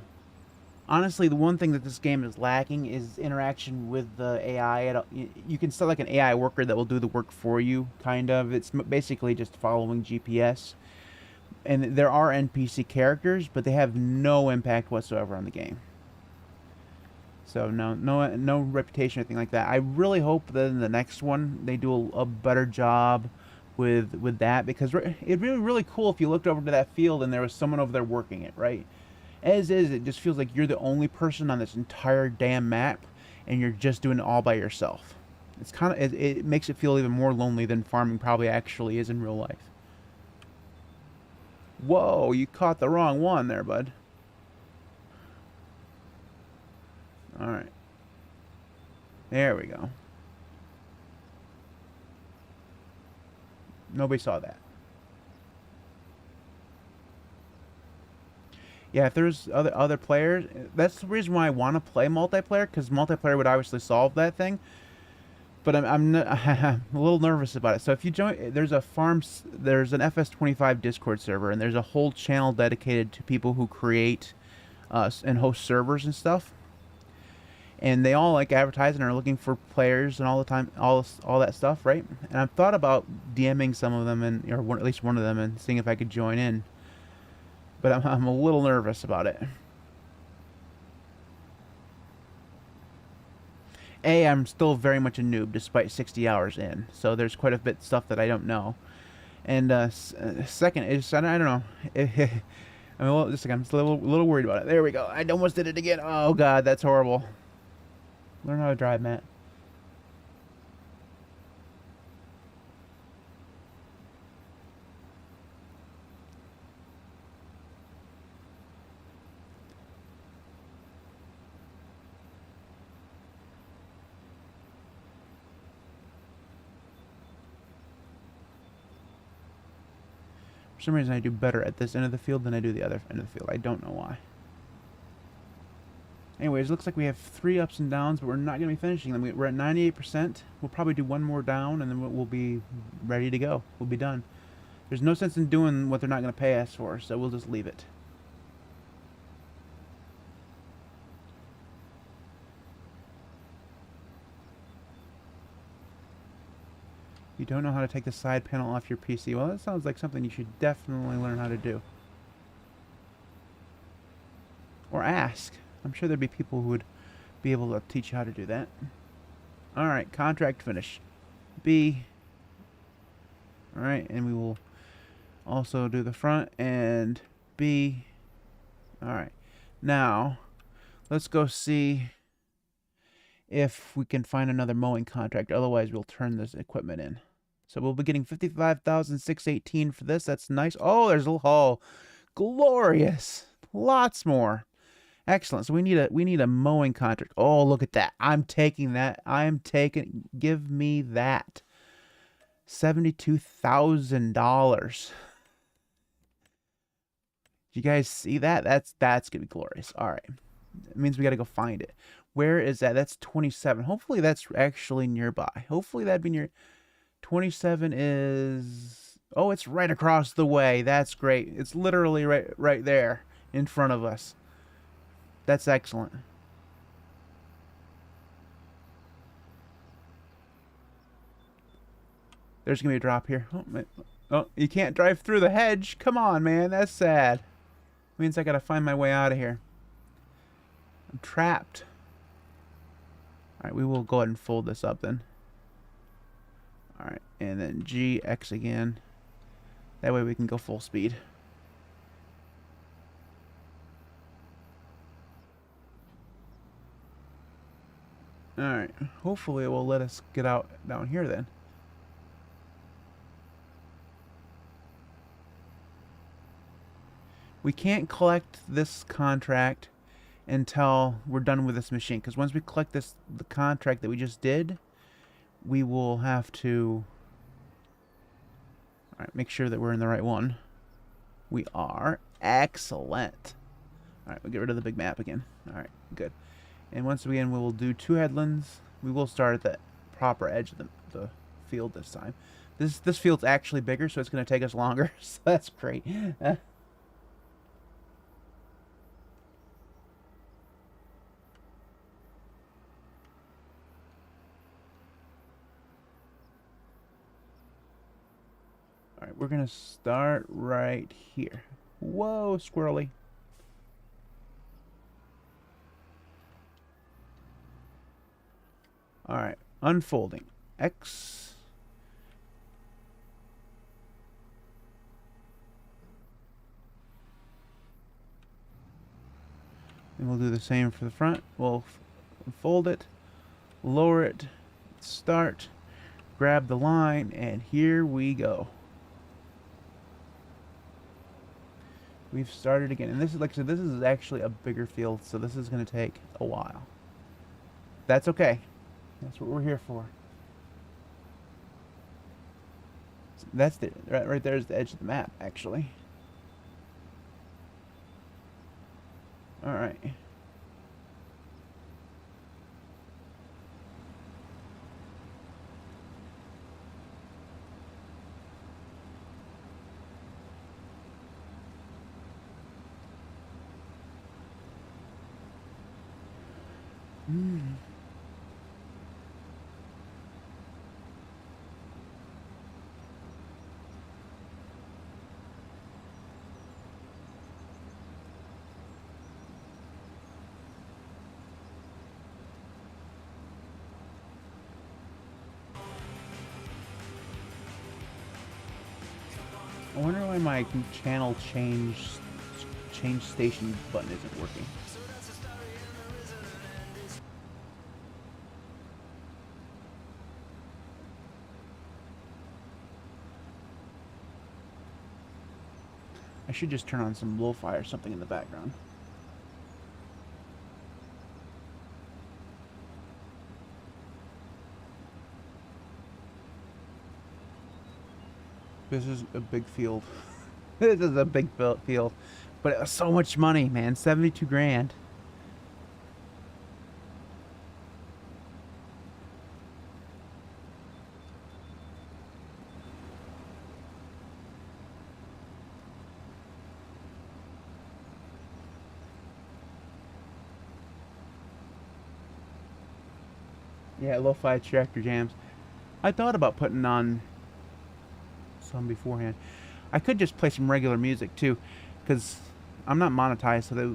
Honestly, the one thing that this game is lacking is interaction with the AI. You can set like an AI worker that will do the work for you, kind of. It's basically just following GPS. and there are NPC characters, but they have no impact whatsoever on the game. So no reputation or anything like that. I really hope that in the next one they do a better job with that, because it'd be really cool if you looked over to that field and there was someone over there working it, right? As is, it just feels like you're the only person on this entire damn map, and you're just doing it all by yourself. It's kind of it makes it feel even more lonely than farming probably actually is in real life. Whoa, you caught the wrong one there, bud. All right. There we go. Nobody saw that. Yeah, if there's other players, that's the reason why I want to play multiplayer, because multiplayer would obviously solve that thing. But I'm a little nervous about it. So if you join, there's an FS25 Discord server, and there's a whole channel dedicated to people who create and host servers and stuff. And they all like advertising and are looking for players and all the time, all that stuff, right? And I've thought about DMing some of them, or at least one of them, and seeing if I could join in. But I'm a little nervous about it. I'm still very much a noob despite 60 hours in, so there's quite a bit of stuff that I don't know. And second, is I don't know. I'm just a little worried about it. There we go. I almost did it again. Oh god, that's horrible. Learn how to drive, Matt. For some reason, I do better at this end of the field than I do the other end of the field. I don't know why. Anyways, looks like we have 3 ups and downs, but we're not going to be finishing them. We're at 98%. We'll probably do one more down, and then we'll be ready to go. We'll be done. There's no sense in doing what they're not going to pay us for, so we'll just leave it. You don't know how to take the side panel off your PC. Well, that sounds like something you should definitely learn how to do. Or ask. I'm sure there'd be people who would be able to teach you how to do that. Alright, contract finish. B. Alright, and we will also do the front and B. Alright. Now, let's go see if we can find another mowing contract. Otherwise, we'll turn this equipment in. So we'll be getting $55,618 for this. That's nice. Oh, there's a little haul. Glorious. Lots more. Excellent. So we need a mowing contract. Oh, look at that. I'm taking that. Give me that. $72,000. You guys see that? That's gonna be glorious. All right. It means we got to go find it. Where is that? That's 27. Hopefully that's actually nearby. Hopefully that'd be near. 27 is... Oh, it's right across the way. That's great. It's literally right there in front of us. That's excellent. There's going to be a drop here. Oh, you can't drive through the hedge. Come on, man. That's sad. Means I got to find my way out of here. I'm trapped. Alright, we will go ahead and fold this up then. Alright, and then G, X again. That way we can go full speed. Alright, hopefully it will let us get out down here then. We can't collect this contract until we're done with this machine, because once we collect the contract that we just did, we will have to make sure that we're in the right one. We are. Excellent. Alright, we'll get rid of the big map again. Alright, good. And once again, we will do 2 headlands. We will start at the proper edge of the field this time. This field's actually bigger, so it's going to take us longer, so that's great. Alright, we're gonna start right here. Whoa, squirrely. Alright, unfolding. X. And we'll do the same for the front. We'll fold it, lower it, start, grab the line, and here we go. We've started again. And this is, like I said, this is actually a bigger field, so this is going to take a while. That's okay. That's what we're here for. That's the right there's the edge of the map, actually. All right. I wonder why my channel change station button isn't working. I should just turn on some lo-fi or something in the background. This is a big field. This is a big field. But it was so much money, man. 72 grand. Yeah, lo-fi tractor jams. I thought about putting on some beforehand. I could just play some regular music too, because I'm not monetized, so they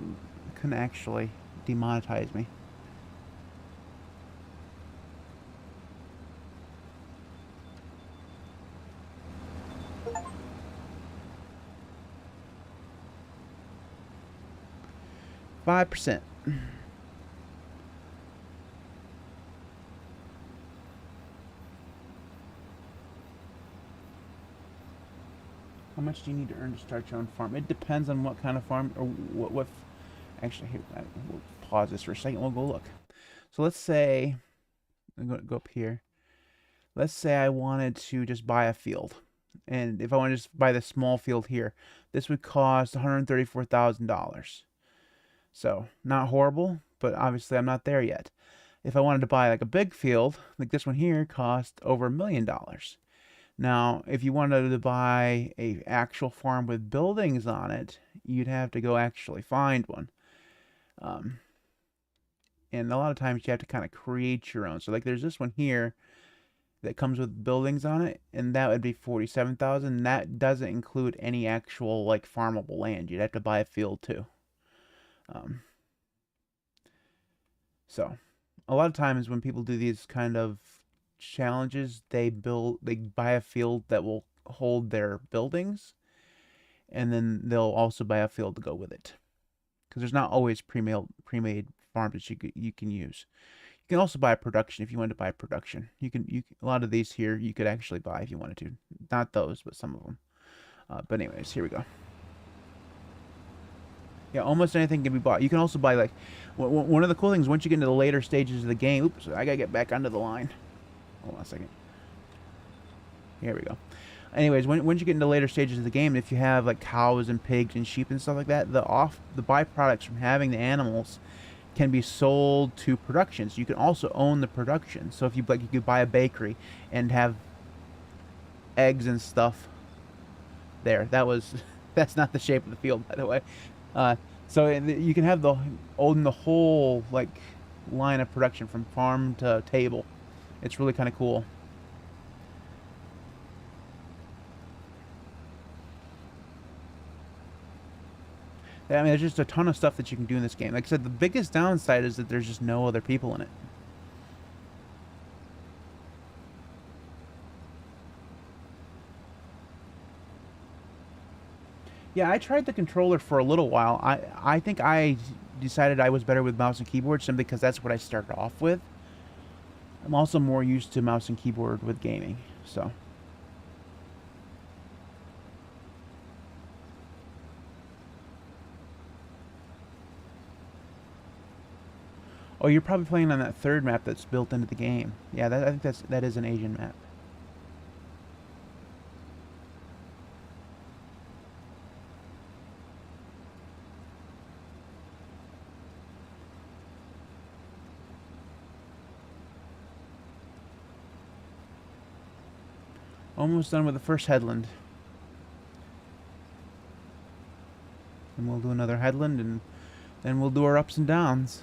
couldn't actually demonetize me. %. How much do you need to earn to start your own farm? It depends on what kind of farm or what actually, here, we'll pause this for a second. We'll go look. So let's say, I'm going to go up here. Let's say I wanted to just buy a field. And if I want to just buy the small field here, this would cost $134,000. So not horrible, but obviously I'm not there yet. If I wanted to buy like a big field, like this one here, cost over $1 million. Now, if you wanted to buy a actual farm with buildings on it, you'd have to go actually find one. And a lot of times you have to kind of create your own. So like there's this one here that comes with buildings on it, and that would be $47,000. That doesn't include any actual like farmable land. You'd have to buy a field too. So a lot of times when people do these kind of challenges, they buy a field that will hold their buildings, and then they'll also buy a field to go with it, because there's not always pre-made farms that you can use. You can also buy a production if you want to buy production. You can a lot of these here you could actually buy if you wanted to. Not those, but some of them. But anyways, here we go. Yeah, almost anything can be bought. You can also buy, like, one of the cool things, once you get into the later stages of the game, oops, I gotta get back onto the line. Hold on a second. Here we go. Anyways, once you get into later stages of the game, if you have like cows and pigs and sheep and stuff like that, the byproducts from having the animals can be sold to production. So you can also own the production. So if you like, you could buy a bakery and have eggs and stuff there. That's not the shape of the field, by the way. So you can have own the whole like line of production from farm to table. It's really kind of cool. I mean, there's just a ton of stuff that you can do in this game. Like I said, the biggest downside is that there's just no other people in it. Yeah, I tried the controller for a little while. I think I decided I was better with mouse and keyboard simply because that's what I started off with. I'm also more used to mouse and keyboard with gaming, so. Oh, you're probably playing on that third map that's built into the game. Yeah, I think that is an Asian map. Almost done with the first headland. And we'll do another headland, and then we'll do our ups and downs.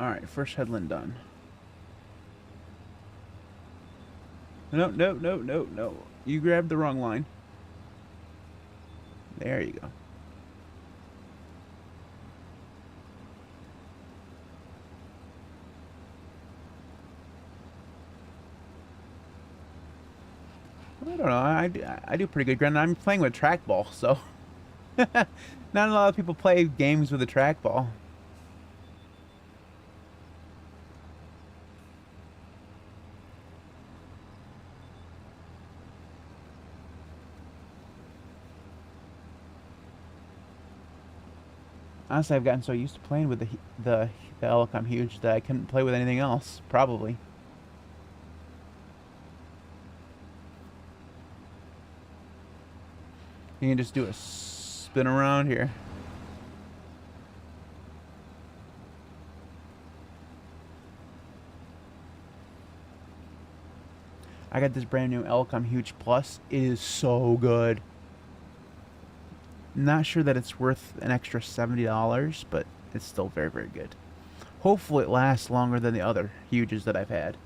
Alright, first headland done. No, no, no, no, no. You grabbed the wrong line. There you go. I don't know. I do pretty good. Granted, I'm playing with trackball, so not a lot of people play games with a trackball. Honestly, I've gotten so used to playing with the Elecom Huge that I couldn't play with anything else. Probably. You can just do a spin around here. I got this brand new Elecom Huge Plus. It is so good. Not sure that it's worth an extra $70, but it's still very, very good. Hopefully it lasts longer than the other Huges that I've had.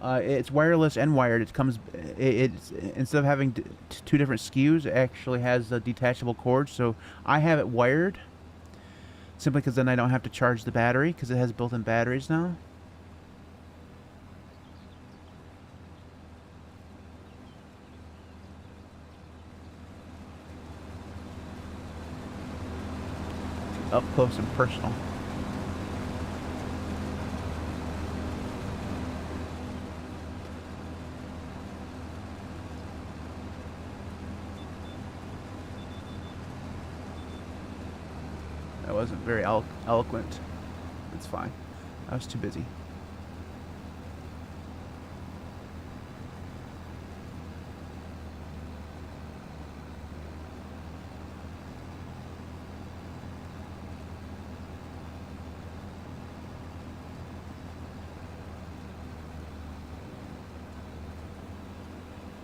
It's wireless and wired. It comes, it's instead of having two different SKUs, it actually has a detachable cord. So I have it wired, simply because then I don't have to charge the battery because it has built-in batteries now. Up close and personal. That wasn't very eloquent. It's fine. I was too busy.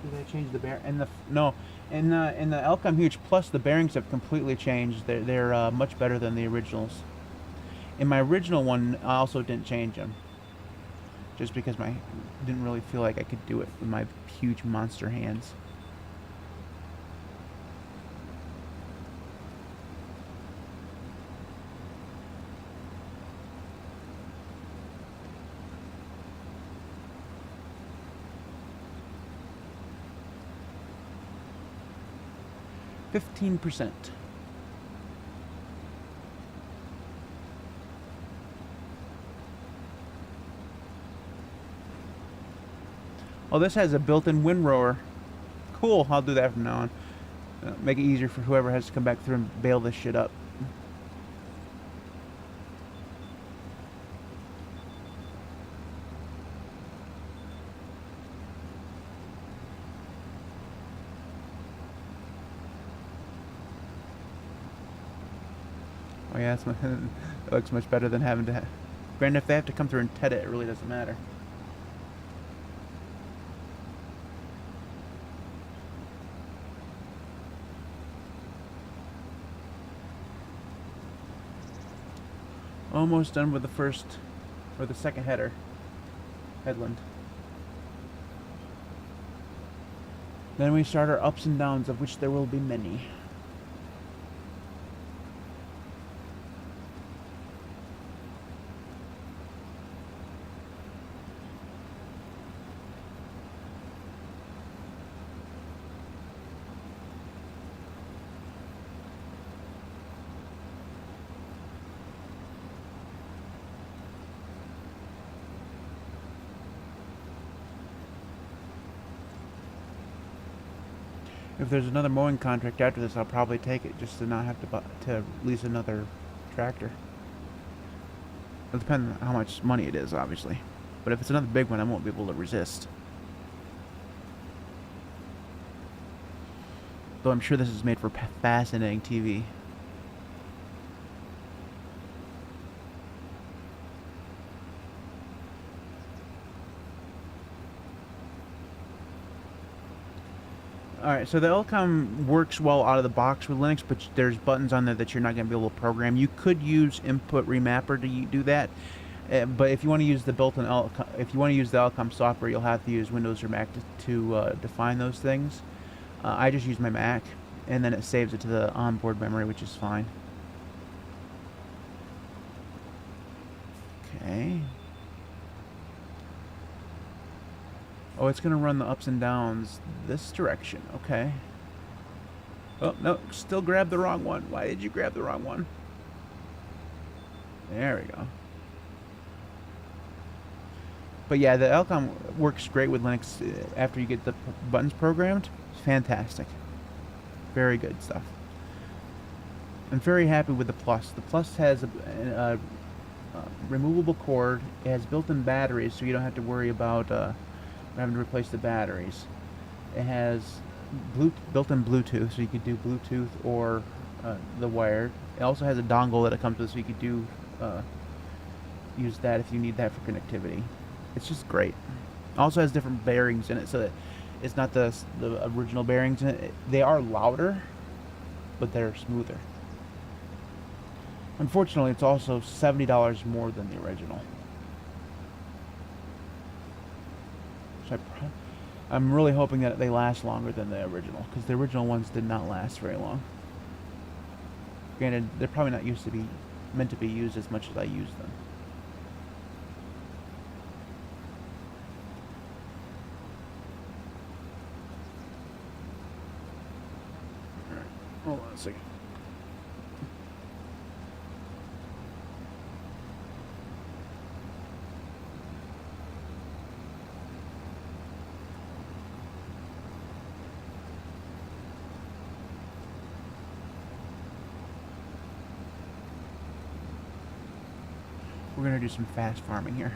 Did I change the bear? And the no, in the Elecom Huge Plus, the bearings have completely changed. They're much better than the originals. In my original one, I also didn't change them, just because my didn't really feel like I could do it with my huge monster hands. %. Oh, this has a built-in windrower. Cool, I'll do that from now on. Make it easier for whoever has to come back through and bail this shit up. yeah, it looks much better than having to. Granted, if they have to come through and TED it, it really doesn't matter. Almost done with the first, or the second headland. Then we start our ups and downs, of which there will be many. If there's another mowing contract after this, I'll probably take it just to not have to lease another tractor. It'll depend on how much money it is, obviously. But if it's another big one, I won't be able to resist. Though I'm sure this is made for fascinating TV. Alright, so the Elcom works well out of the box with Linux, but there's buttons on there that you're not going to be able to program. You could use Input Remapper to do that, but if you want to use the built-in if you want to use the Elcom software, you'll have to use Windows or Mac to define those things. I just use my Mac, and then it saves it to the onboard memory, which is fine. Okay. Oh, it's going to run the ups and downs this direction. Okay. Oh, no. Still grabbed the wrong one. Why did you grab the wrong one? There we go. But yeah, the Elcom works great with Linux after you get the buttons programmed. It's fantastic. Very good stuff. I'm very happy with the Plus. The Plus has a removable cord. It has built-in batteries, so you don't have to worry about having to replace the batteries. It has built-in Bluetooth, so you could do Bluetooth or the wired. It also has a dongle that it comes with, so you could do use that if you need that for connectivity. It's just great. It also has different bearings in it, so that it's not the original bearings in it. They are louder, but they're smoother. Unfortunately, it's also $70 more than the original. So I'm really hoping that they last longer than the original, because the original ones did not last very long. Granted, they're probably not meant to be used as much as I use them. Alright, hold on a second. We're going to do some fast farming here.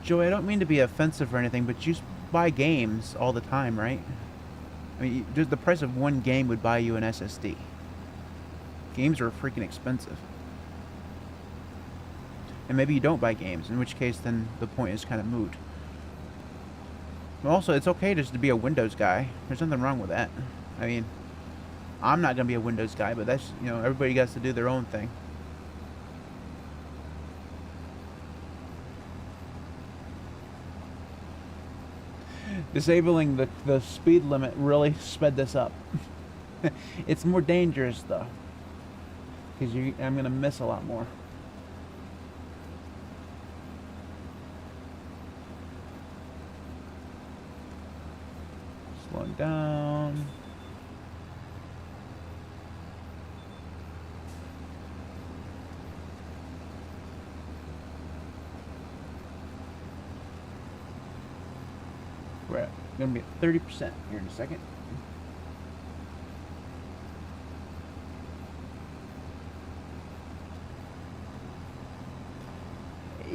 Joey, I don't mean to be offensive or anything, but you buy games all the time, right? I mean, the price of one game would buy you an SSD. Games are freaking expensive. And maybe you don't buy games, in which case then the point is kind of moot. Also, it's okay just to be a Windows guy. There's nothing wrong with that. I mean, I'm not going to be a Windows guy, but that's, everybody gets to do their own thing. Disabling the speed limit really sped this up. It's more dangerous though, because I'm gonna miss a lot more. Slowing down. We're going to be at 30% here in a second.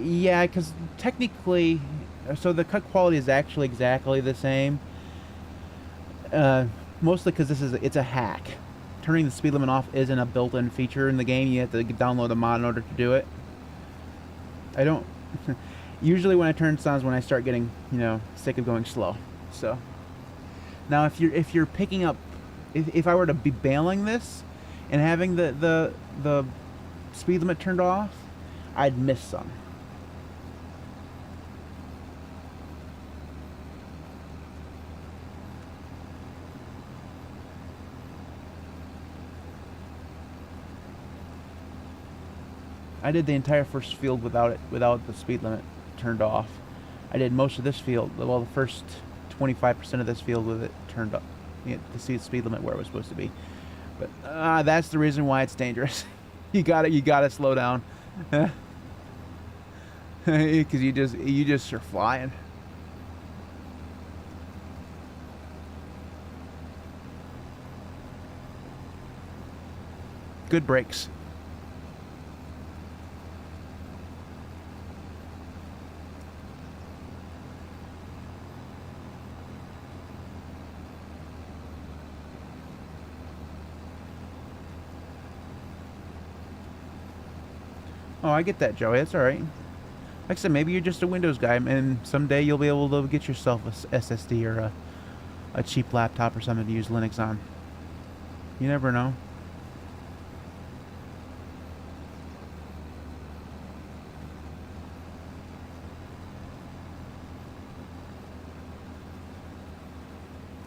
Yeah, because technically, so the cut quality is actually exactly the same. Mostly because it's a hack. Turning the speed limit off isn't a built-in feature in the game. You have to download a mod in order to do it. I don't. Usually, when I turn it on is when I start getting, sick of going slow. So now, if you're picking up, if I were to be bailing this and having the speed limit turned off, I'd miss some. I did the entire first field without the speed limit turned off. I did most of this field, well, the first 25% of this field with it turned up, to see the speed limit where it was supposed to be. But that's the reason why it's dangerous. you gotta slow down, because you just are flying. Good brakes. Oh, I get that, Joey. That's all right. Like I said, maybe you're just a Windows guy, and someday you'll be able to get yourself a SSD or a cheap laptop or something to use Linux on. You never know.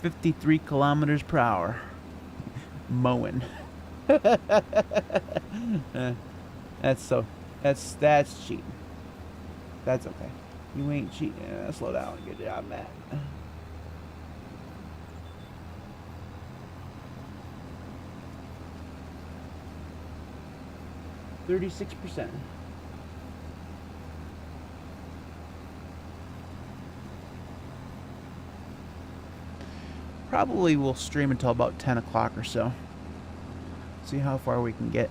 "53 kilometers per hour." Mowing. That's cheating. That's okay. You ain't cheating. Slow down. Good job, Matt. 36%. Probably will stream until about 10 o'clock or so. See how far we can get.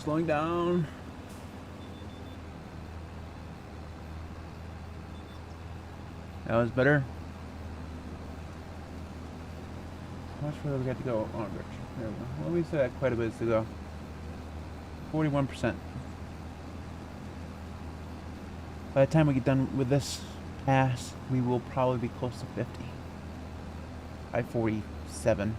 Slowing down. That was better. How much further we got to go? Oh, there we go. Well, we still got quite a bit to go. 41%. By the time we get done with this pass, we will probably be close to 50. By 47.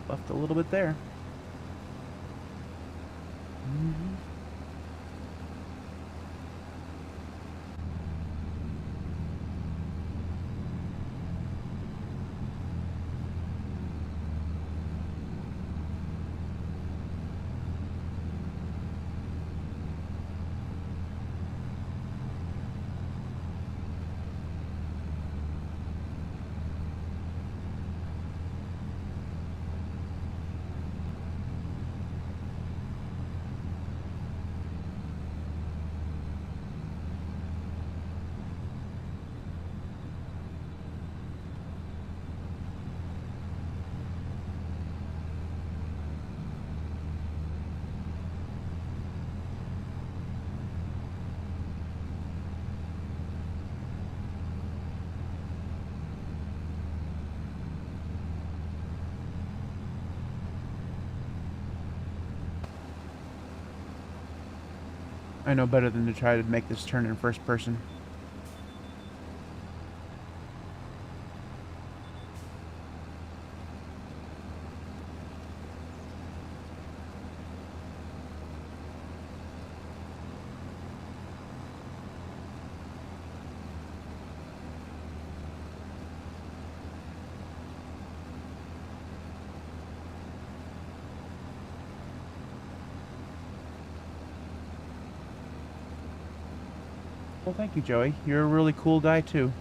Buffed a little bit there. I know better than to try to make this turn in first person. Well, thank you, Joey. You're a really cool guy, too.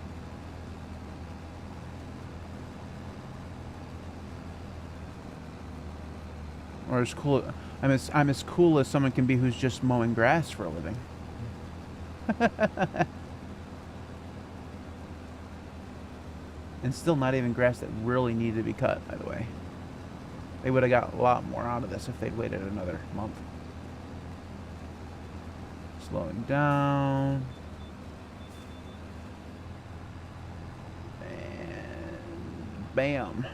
Or as cool... I'm as cool as someone can be who's just mowing grass for a living. And still not even grass that really needed to be cut, by the way. They would have got a lot more out of this if they'd waited another month. Slowing down. And bam.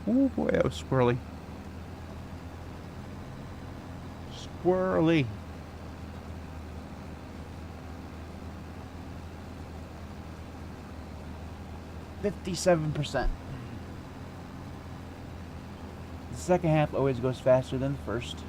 Oh boy, that was squirrely. Squirrely. %57%. The second half always goes faster than the first.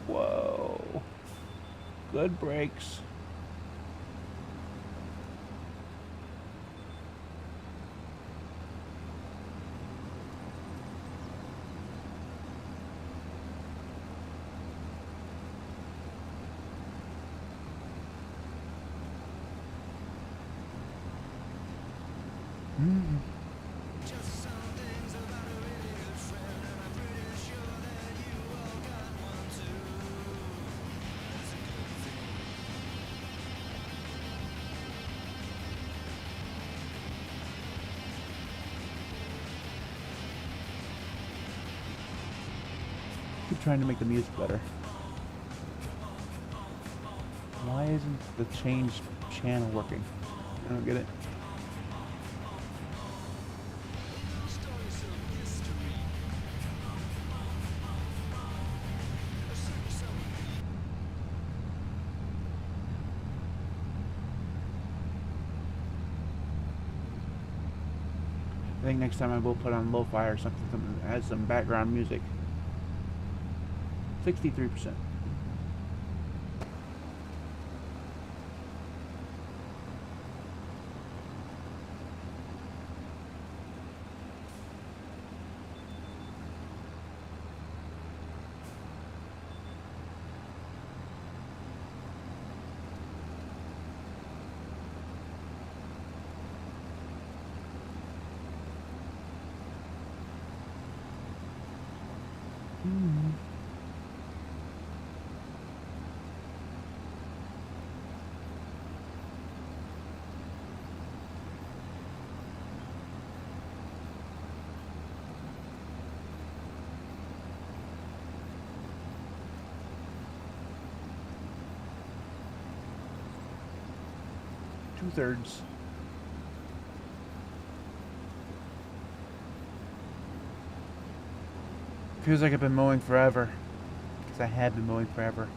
Whoa. Good brakes. Keep trying to make the music better. Why isn't the change channel working? I don't get it. I think next time I will put on lo-fi or something that has some background music. 63%. 2/3. Feels like I've been mowing forever. Because I have been mowing forever.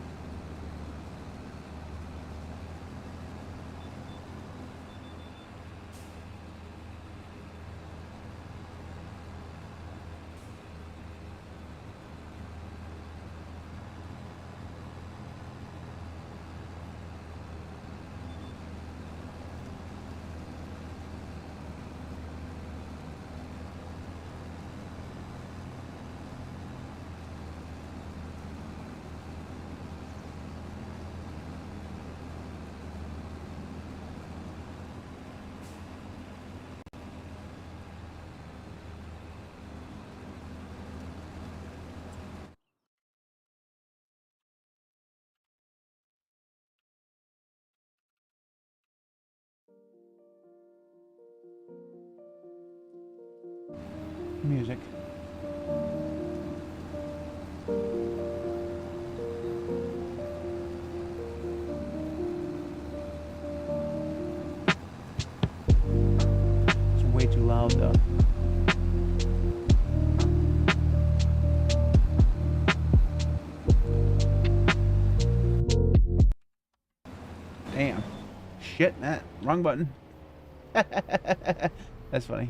Music. It's way too loud though. Damn. Shit, Matt. Wrong button. That's funny.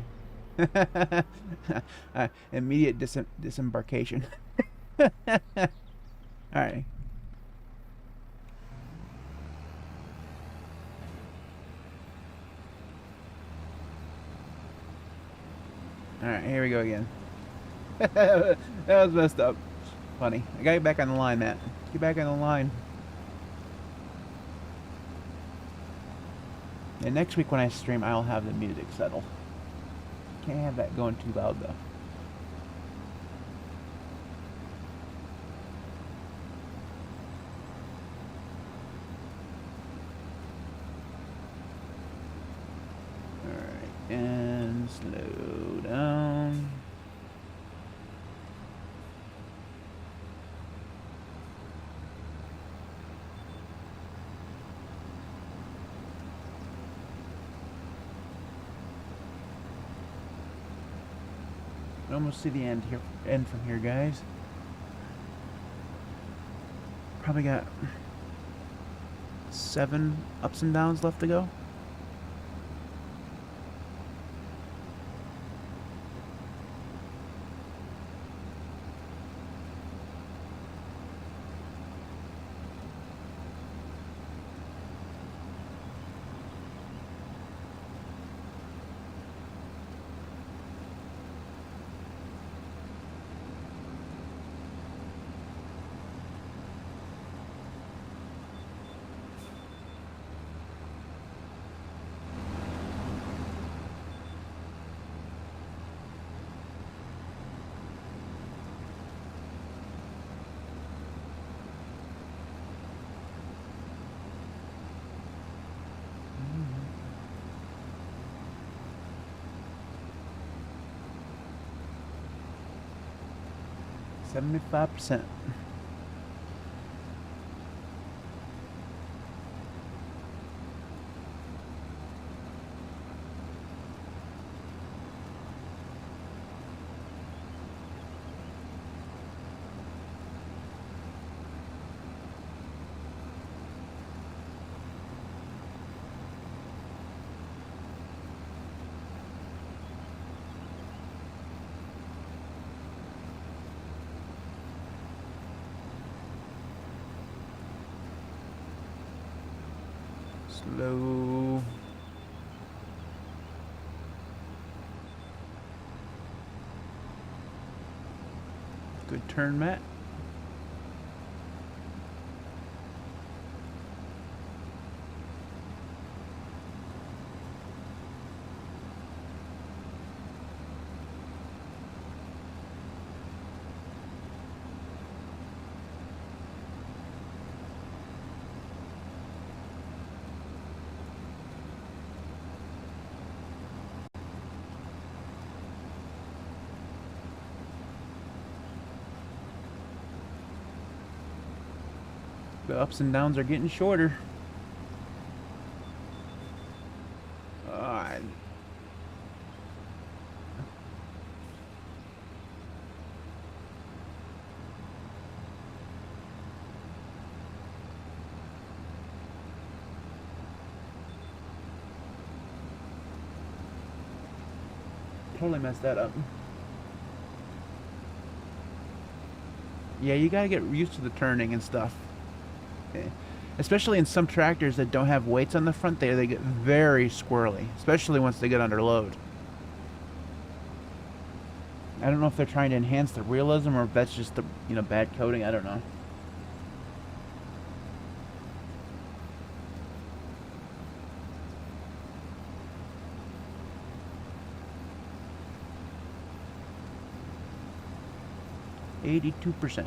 Immediate disembarkation. Alright. Alright, here we go again. That was messed up. Funny. I gotta get back on the line, Matt. Get back on the line. And next week when I stream, I'll have the music settled. Can't have that going too loud though. Alright, and slow down. I almost see the end from here, guys. Probably got 7 ups and downs left to go. Mm-hmm. 75%. Slow. Good turn, Matt. The ups and downs are getting shorter. totally messed that up. Yeah, you gotta get used to the turning and stuff. Especially in some tractors that don't have weights on the front, they get very squirrely, especially once they get under load. I don't know if they're trying to enhance the realism or if that's just the bad coding. I don't know. %.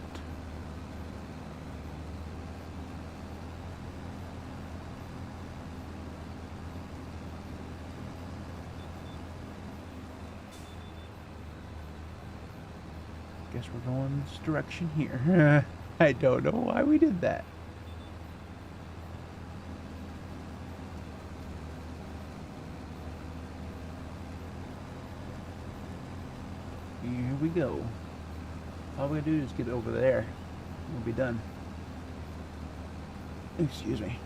Guess we're going this direction here. I don't know why we did that. Here we go. All we gotta do is get over there. We'll be done. Excuse me.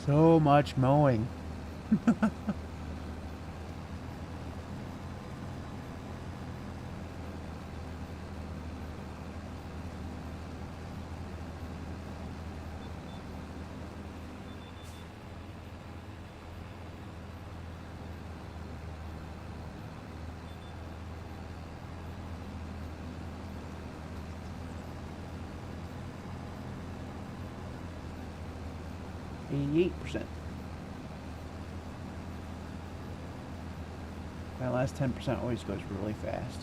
So much mowing. %. That last 10% always goes really fast.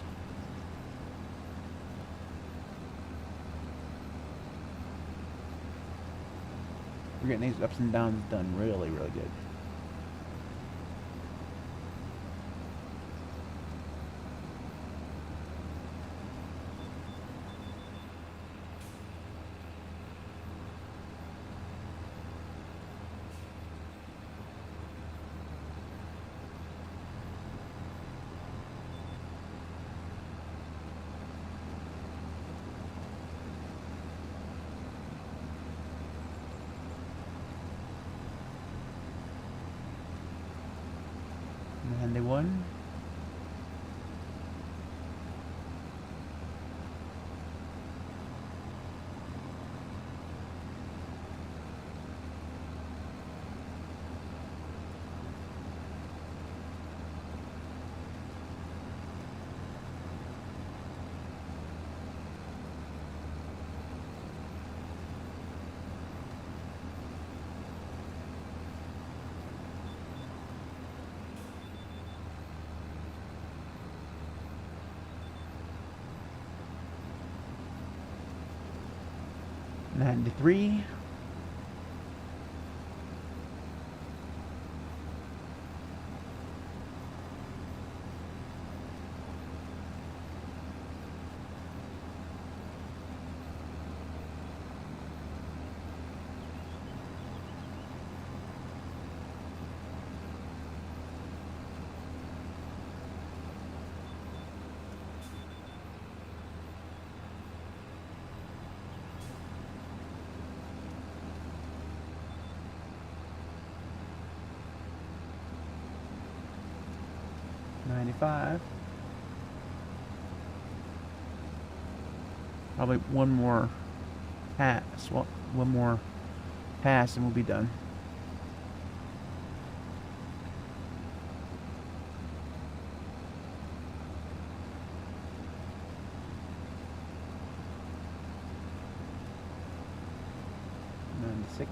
We're getting these ups and downs done really, really good. And they won. $93. $95. Probably one more pass. Well, one more pass and we'll be done. 6.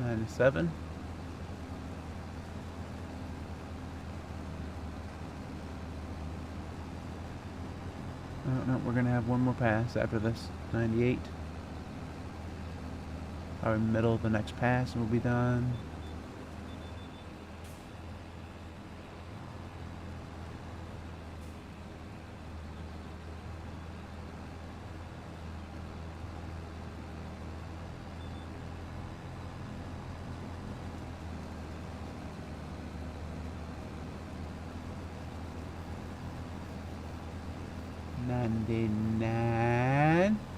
And 7. Oh, no, we're gonna have one more pass after this. 98. Probably middle of the next pass and we'll be done.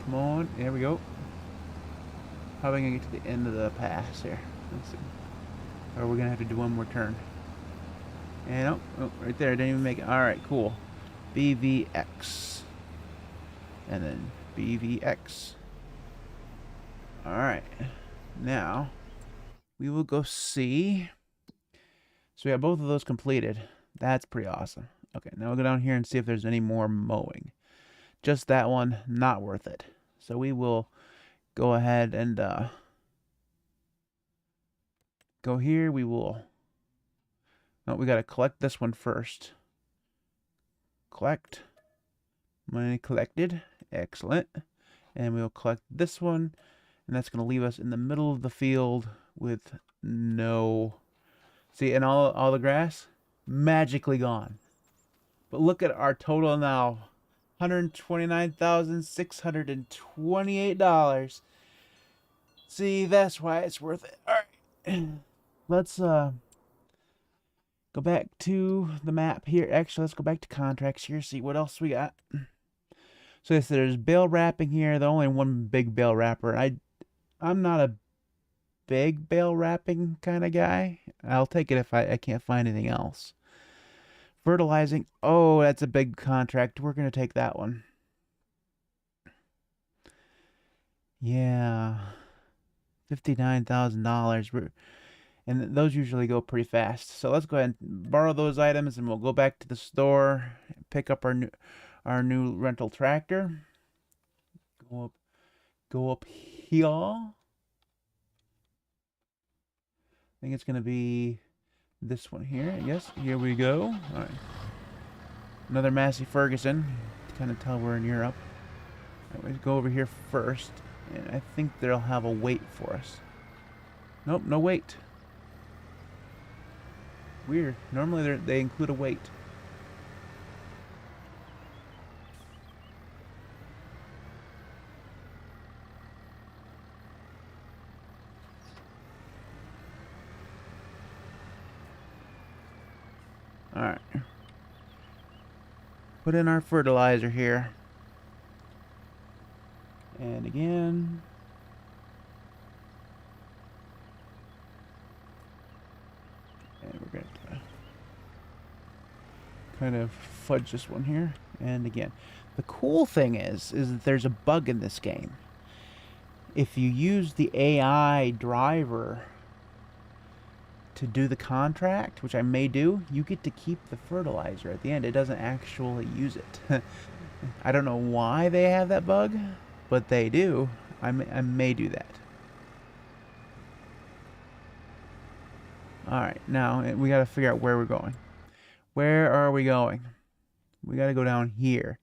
Come on, there we go. Probably gonna get to the end of the pass here. Let's see. Or we're gonna have to do one more turn. And oh, right there, didn't even make it. Alright, cool. BVX. And then BVX. Alright. Now, we will go see. So we have both of those completed. That's pretty awesome. Okay, now we'll go down here and see if there's any more mowing. Just that one, not worth it. So we will go ahead and go here. We will... No, we got to collect this one first. Collect. Money collected. Excellent. And we'll collect this one. And that's going to leave us in the middle of the field with no... See, and all the grass, magically gone. But look at our total now. $129,628. See, that's why it's worth it. All right. Let's go back to the map here. Actually, let's go back to contracts here, see what else we got. So there's bale wrapping here. The only one big bale wrapper. I'm not a big bale wrapping kind of guy. I'll take it if I can't find anything else. Fertilizing. Oh, that's a big contract. We're going to take that one. Yeah. $59,000. And those usually go pretty fast. So let's go ahead and borrow those items and we'll go back to the store, pick up our new rental tractor. Go up here. I think it's going to be this one here. Yes, here we go. All right. Another Massey Ferguson. To kind of tell we're in Europe. All right, let's go over here first. And I think they'll have a weight for us. Nope, no weight. Weird. Normally they include a weight. Alright. Put in our fertilizer here. And again. And we're going to kind of fudge this one here. And again. The cool thing is that there's a bug in this game. If you use the AI driver to do the contract, which I may do, you get to keep the fertilizer at the end. It doesn't actually use it. I don't know why they have that bug, but they do. I may do that. Alright, now we got to figure out where we're going. Where are we going? We got to go down here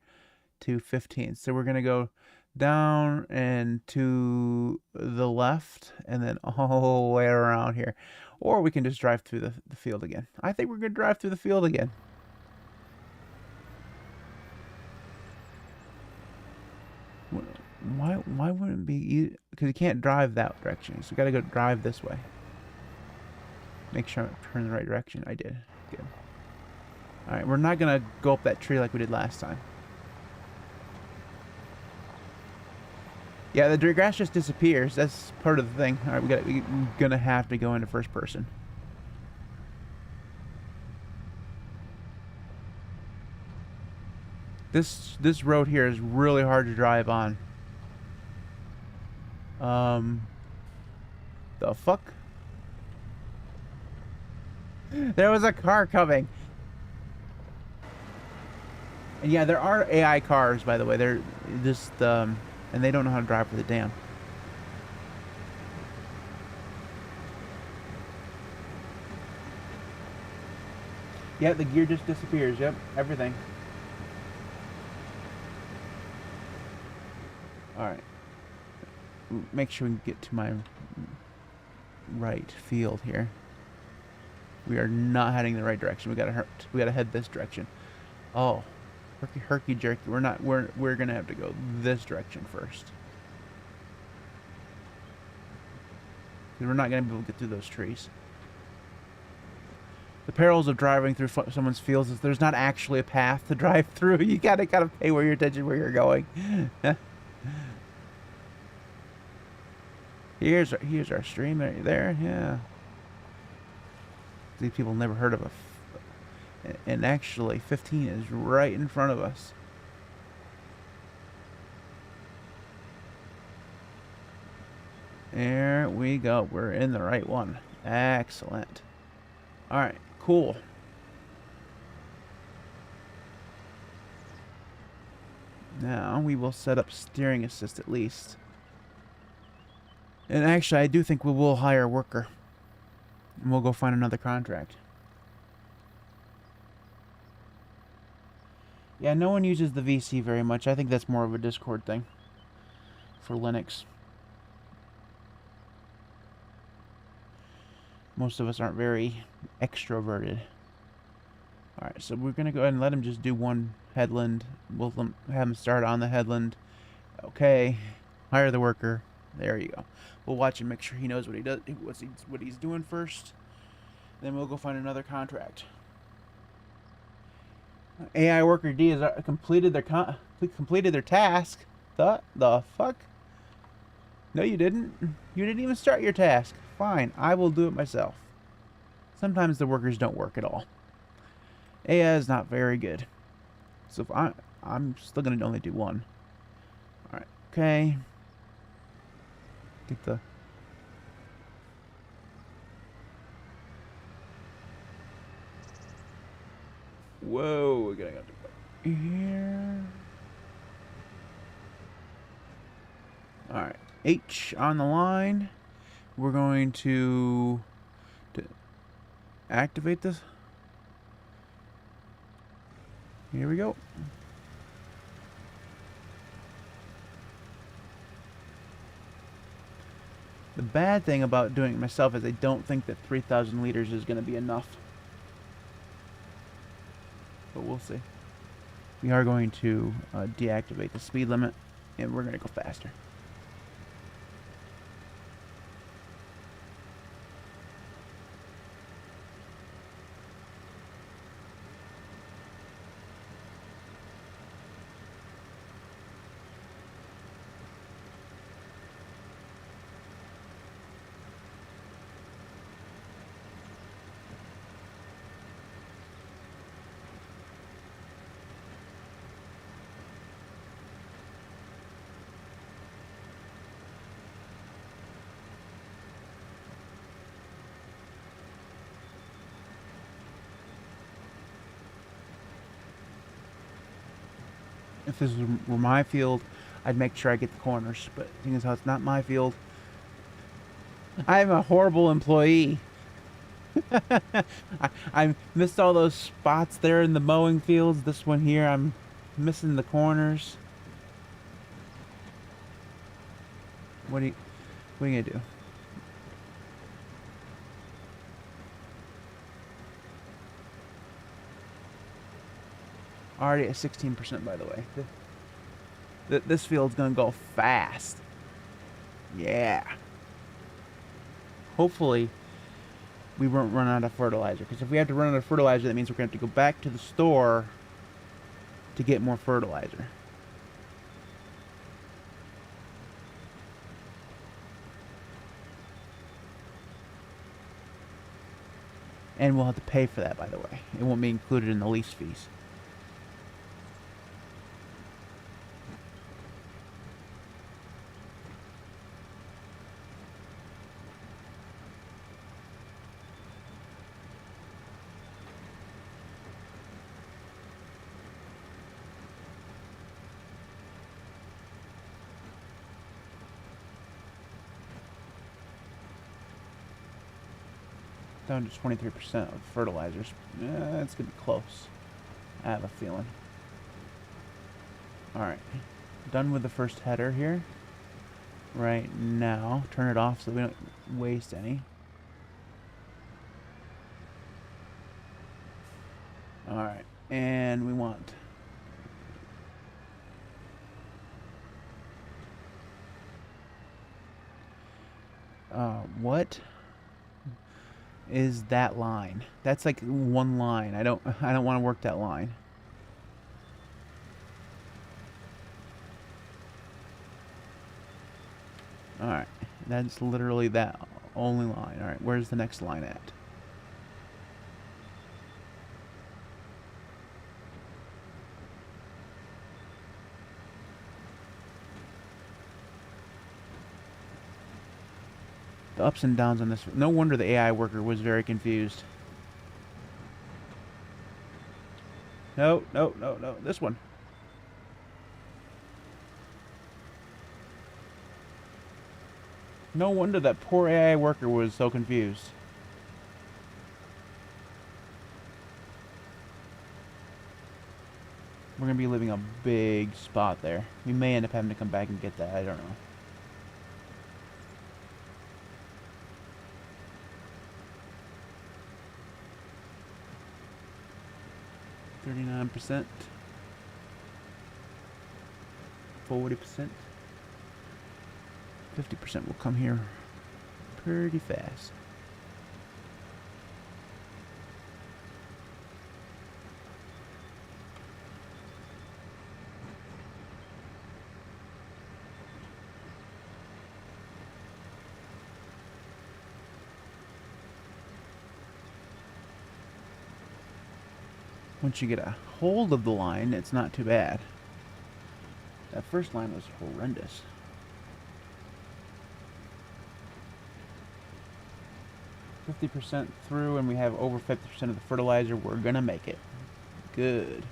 to 15. So we're going to go down and to the left and then all the way around here. Or we can just drive through the field again. I think we're going to drive through the field again. Why wouldn't it be easy? Because you can't drive that direction. So we got to go drive this way. Make sure I turn the right direction. I did. Good. Alright, we're not going to go up that tree like we did last time. Yeah, the grass just disappears. That's part of the thing. Alright, we're gonna have to go into first person. This road here is really hard to drive on. The fuck? There was a car coming. And yeah, there are AI cars, by the way. They're just and they don't know how to drive for the damn. Yeah, the gear just disappears. Yep, everything. Alright. Make sure we get to my right field here. We are not heading the right direction. We gotta head this direction. Oh, herky jerky. We're gonna have to go this direction first. We're not gonna be able to get through those trees. The perils of driving through someone's fields is there's not actually a path to drive through. You gotta kind of pay your attention where you're going. Here's our stream right there. Yeah. These people never heard of and actually 15 is right in front of us. There we go. We're in the right one. Excellent. All right, cool. Now we will set up steering assist at least. And actually, I do think we will hire a worker. And we'll go find another contract. Yeah, no one uses the VC very much. I think that's more of a Discord thing for Linux. Most of us aren't very extroverted. Alright, so we're going to go ahead and let him just do one headland. We'll have him start on the headland. Okay. Hire the worker. There you go. We'll watch him, make sure he knows what he does, what he's doing first. Then we'll go find another contract. AI worker D has completed their task. The fuck? No, you didn't. You didn't even start your task. Fine, I will do it myself. Sometimes the workers don't work at all. AI is not very good. So if I'm still gonna only do one. All right. Okay. Get the. Whoa, we're gonna have to go here. Alright, H on the line. We're going to activate this. Here we go. The bad thing about doing it myself is I don't think that 3,000 liters is going to be enough. But we'll see. We are going to deactivate the speed limit, and we're going to go faster. If this were my field, I'd make sure I get the corners. But the thing is, how it's not my field, I'm a horrible employee. I missed all those spots there in the mowing fields. This one here, I'm missing the corners. What are you gonna do? Already at 16%, by the way. This field's gonna go fast. Yeah. Hopefully, we won't run out of fertilizer. Because if we have to run out of fertilizer, that means we're gonna have to go back to the store to get more fertilizer. And we'll have to pay for that, by the way. It won't be included in the lease fees. down to 23% of fertilizers. It's going to be close. I have a feeling. Alright. Done with the first header here. Right now. Turn it off so we don't waste any. Alright. And we want... what is that line? That's like one line. I don't want to work that line. Alright. That's literally that only line. Alright, where's the next line at? The ups and downs on this. No wonder the AI worker was very confused. No, no, no, no. This one. No wonder that poor AI worker was so confused. We're going to be leaving a big spot there. We may end up having to come back and get that. I don't know. %, 40%, 50% will come here pretty fast. Once you get a hold of the line, it's not too bad. That first line was horrendous. %50 through, and we have over 50% of the fertilizer. We're gonna make it. Good.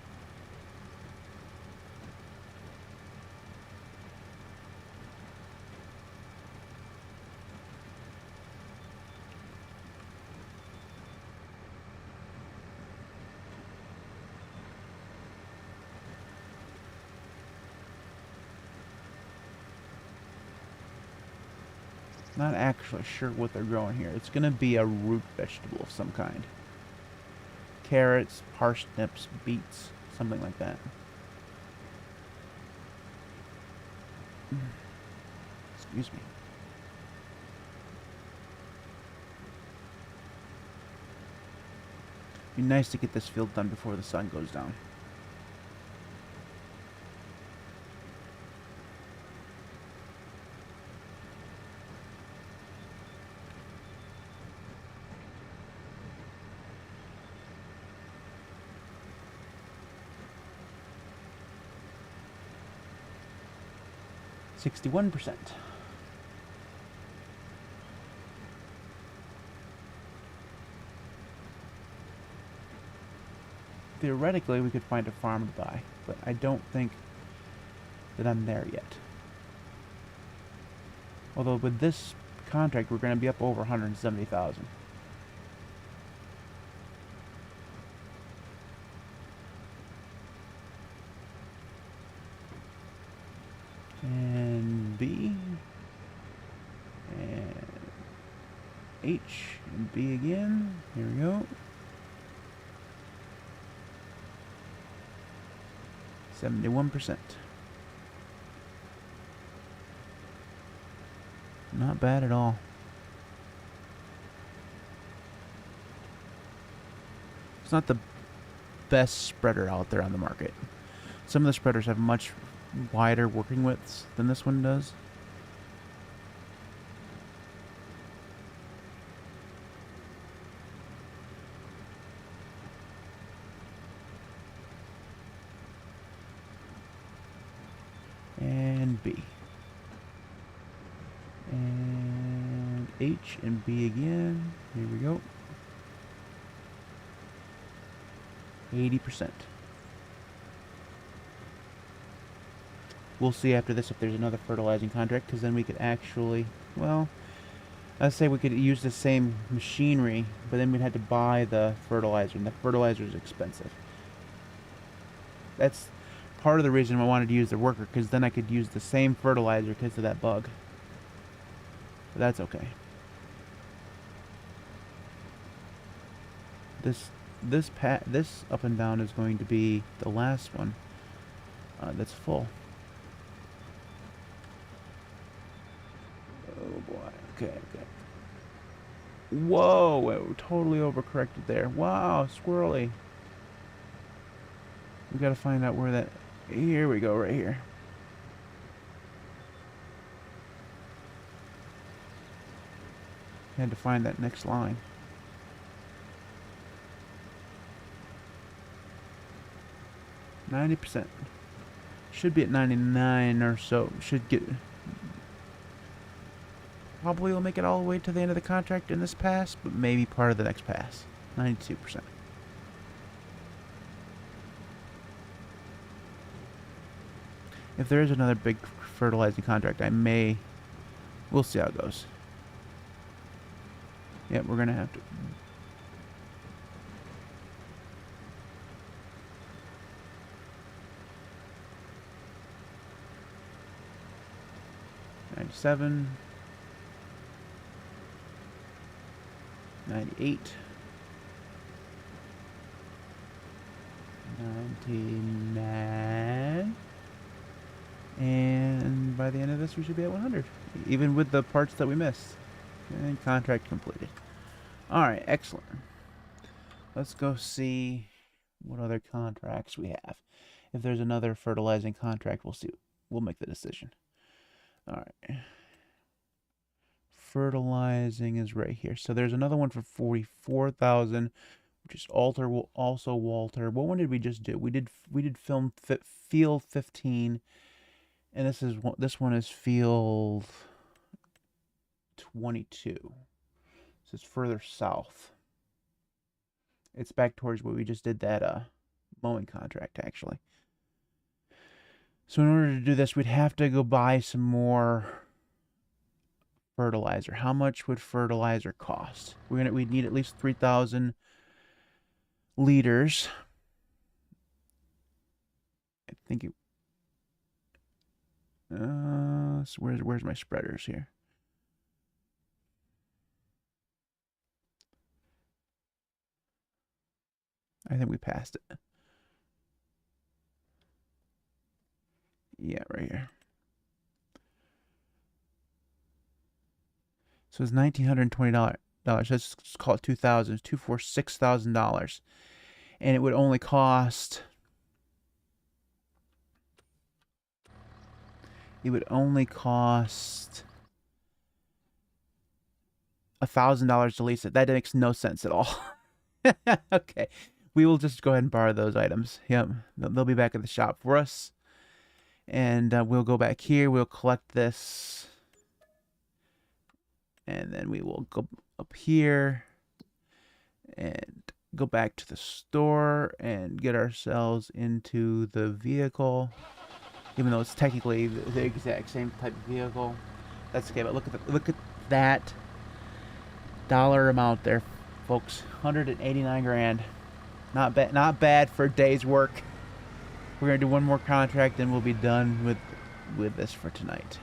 Not actually sure what they're growing here. It's going to be a root vegetable of some kind. Carrots, parsnips, beets, something like that. Excuse me. Be nice to get this field done before the sun goes down. %61. Theoretically, we could find a farm to buy, but I don't think that I'm there yet. Although with this contract, we're going to be up over 170,000. And B, and H, and B again. Here we go. 71%. Not bad at all. It's not the best spreader out there on the market. Some of the spreaders have much wider working widths than this one does. And B. And H and B again. Here we go. 80%. We'll see after this if there's another fertilizing contract, because then we could actually, well, Let's say we could use the same machinery, but then we'd have to buy the fertilizer, and the fertilizer is expensive. That's part of the reason I wanted to use the worker, because then I could use the same fertilizer because of that bug. But that's okay. This up and down is going to be the last one that's full. Oh boy. Okay. Whoa, it totally overcorrected there. Wow, squirrely. We gotta find out where that... Here we go, right here. Had to find that next line. %. Should be at 99 or so. Should get... Probably will make it all the way to the end of the contract in this pass, but maybe part of the next pass. 92%. If there is another big fertilizing contract, we'll see how it goes. Yep, we're gonna have to. $97, $98, $99, and by the end of this we should be at 100, even with the parts that we missed. And contract completed. Alright, excellent. Let's go see what other contracts we have. If there's another fertilizing contract, we'll see. We'll make the decision. Alright. Fertilizing is right here. So there's another one for 44,000, which is also Walter. What one did we just do? We did film field 15, and this one is field 22. So it's further south. It's back towards where we just did that mowing contract, actually. So in order to do this, we'd have to go buy some more fertilizer. How much would fertilizer cost? We'd need at least 3,000 liters. I think it... so where's my spreaders here? I think we passed it. Yeah, right here. So it's $1,920. Let's call it $2,000. $6,000, and it would only cost. It would only cost $1,000 to lease it. That makes no sense at all. Okay, we will just go ahead and borrow those items. Yep, they'll be back at the shop for us. And we'll go back here. We'll collect this. And then we will go up here and go back to the store and get ourselves into the vehicle. Even though it's technically the exact same type of vehicle. That's okay, but look at that dollar amount there, folks. 189 grand. Not bad for a day's work. We're gonna do one more contract and we'll be done with this for tonight.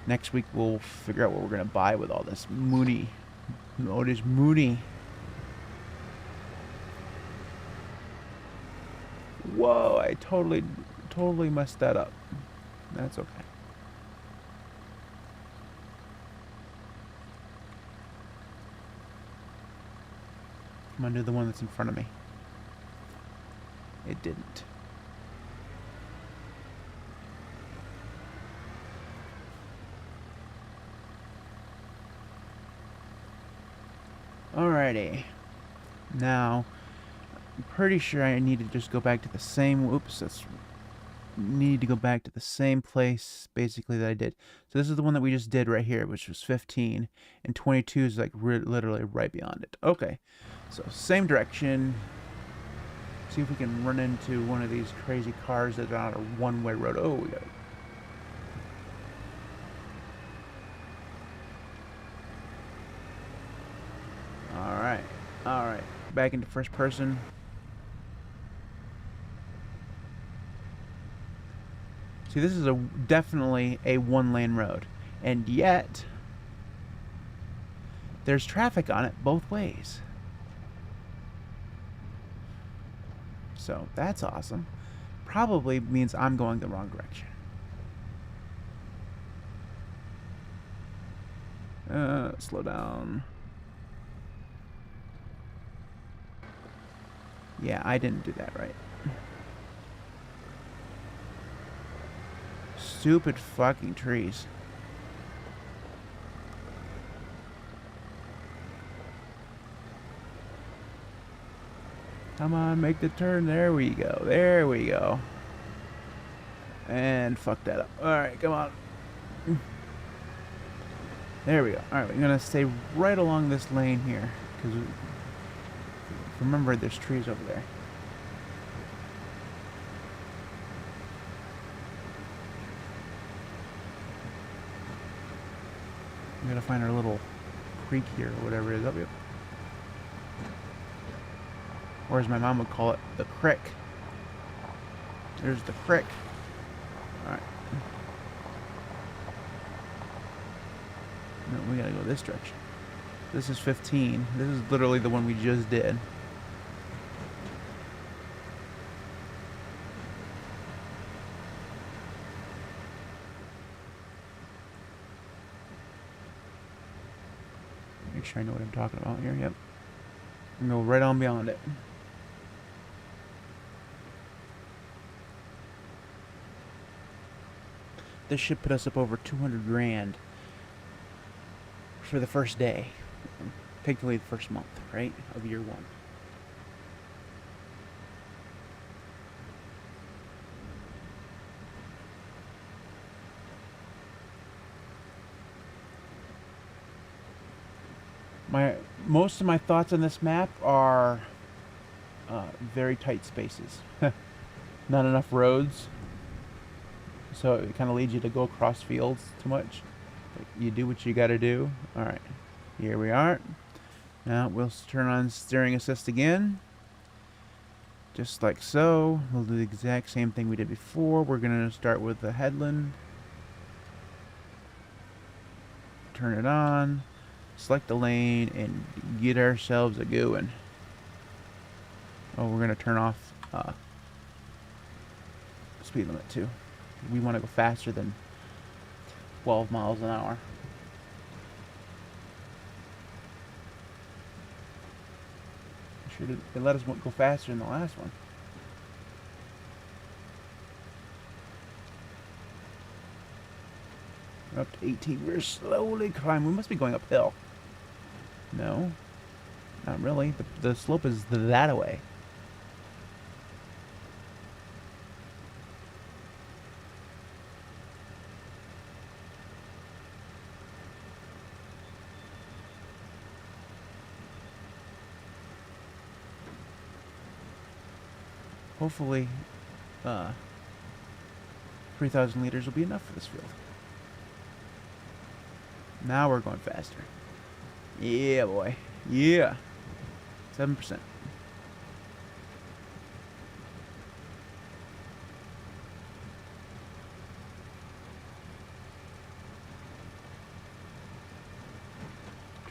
Next week we'll figure out what we're gonna buy with all this Mooney. Oh, this Mooney. Whoa! I totally messed that up. That's okay. I'm gonna do the one that's in front of me. It didn't. Alrighty. Now, I'm pretty sure I need to just go back to the same... Oops, need to go back to the same place, basically, that I did. So this is the one that we just did right here, which was 15. And 22 is, like, literally right beyond it. Okay. So, same direction. See if we can run into one of these crazy cars that are on a one-way road. Oh, we got it. back into first person. See, this is definitely a one-lane road, and yet there's traffic on it both ways. So that's awesome. Probably means I'm going the wrong direction. Slow down. Yeah, I didn't do that right. Stupid fucking trees. Come on, make the turn. There we go. There we go. And fuck that up. Alright, come on. There we go. Alright, we're going to stay right along this lane here. Because remember, there's trees over there. We gotta find our little creek here, or whatever it is up here. Or as my mom would call it, the crick. There's the crick. Alright. No, we gotta go this direction. This is 15. This is literally the one we just did. Make sure I know what I'm talking about here. Yep. And go right on beyond it. This should put us up over 200 grand for the first day. Technically the first month, right? Of year one. Most of my thoughts on this map are very tight spaces. Not enough roads. So it kind of leads you to go across fields too much. You do what you got to do. Alright, here we are. Now we'll turn on steering assist again. Just like so. We'll do the exact same thing we did before. We're going to start with the headland. Turn it on. Select the lane and get ourselves a going. Oh, we're going to turn off speed limit too. We want to go faster than 12 miles an hour. Sure they let us go faster than the last one. We're up to 18. We're slowly climbing. We must be going uphill. No, not really. The slope is that way. Hopefully, 3,000 liters will be enough for this field. Now we're going faster. Yeah, boy. Yeah. 7%.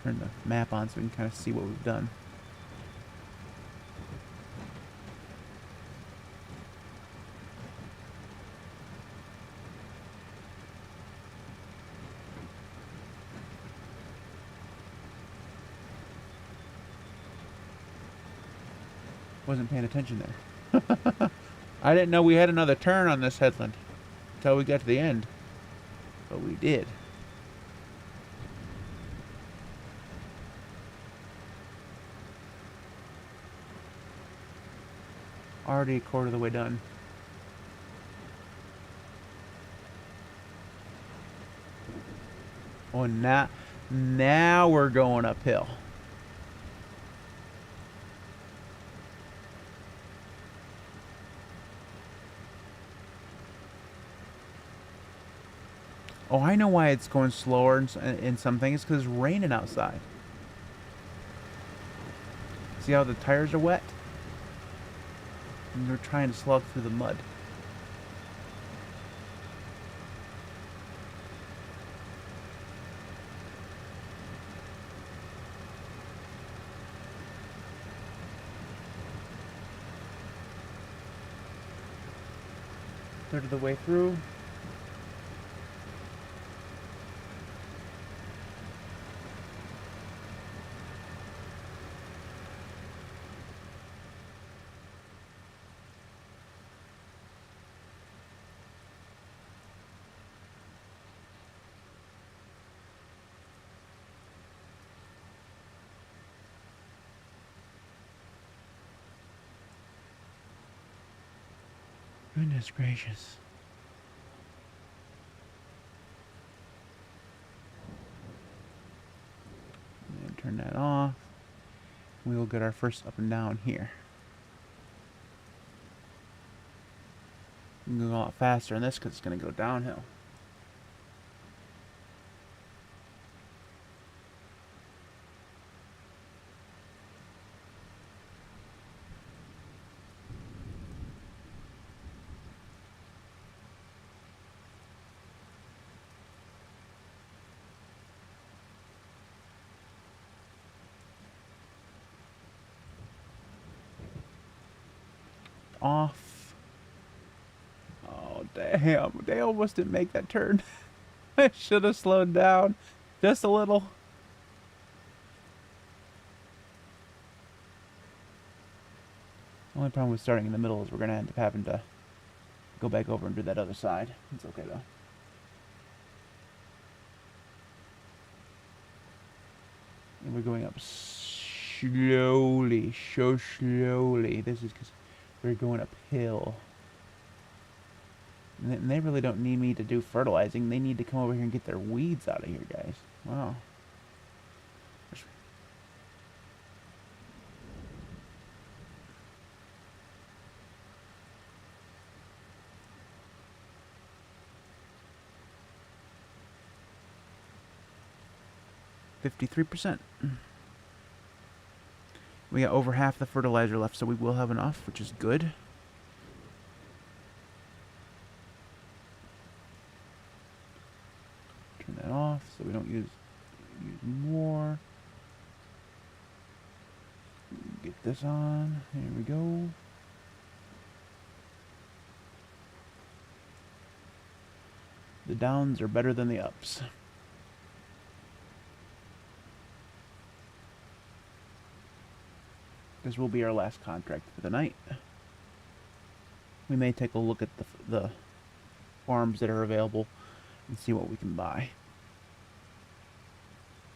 Turn the map on so we can kind of see what we've done. Wasn't paying attention there. I didn't know we had another turn on this headland until we got to the end. But we did. Already a quarter of the way done. Oh, now we're going uphill. Oh, I know why it's going slower in some things. Because it's raining outside. See how the tires are wet? And they're trying to slog through the mud. Third of the way through. Goodness gracious. And turn that off. We will get our first up and down here. We can go a lot faster in this because it's going to go downhill. Off. Oh, damn. They almost didn't make that turn. I should have slowed down just a little. The only problem with starting in the middle is we're going to end up having to go back over and do that other side. It's okay, though. And we're going up slowly, so slowly. This is because we're going uphill. And they really don't need me to do fertilizing. They need to come over here and get their weeds out of here, guys. Wow. 53%. We got over half the fertilizer left, so we will have enough, which is good. Turn that off so we don't use more. Get this on. Here we go. The downs are better than the ups. This will be our last contract for the night. We may take a look at the farms that are available and see what we can buy.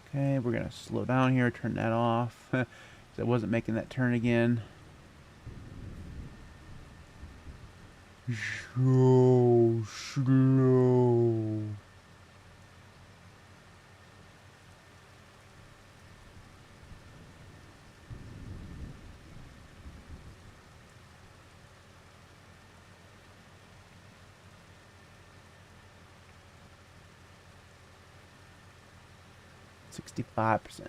Okay, we're going to slow down here, turn that off. Because I wasn't making that turn again. So slow. %65.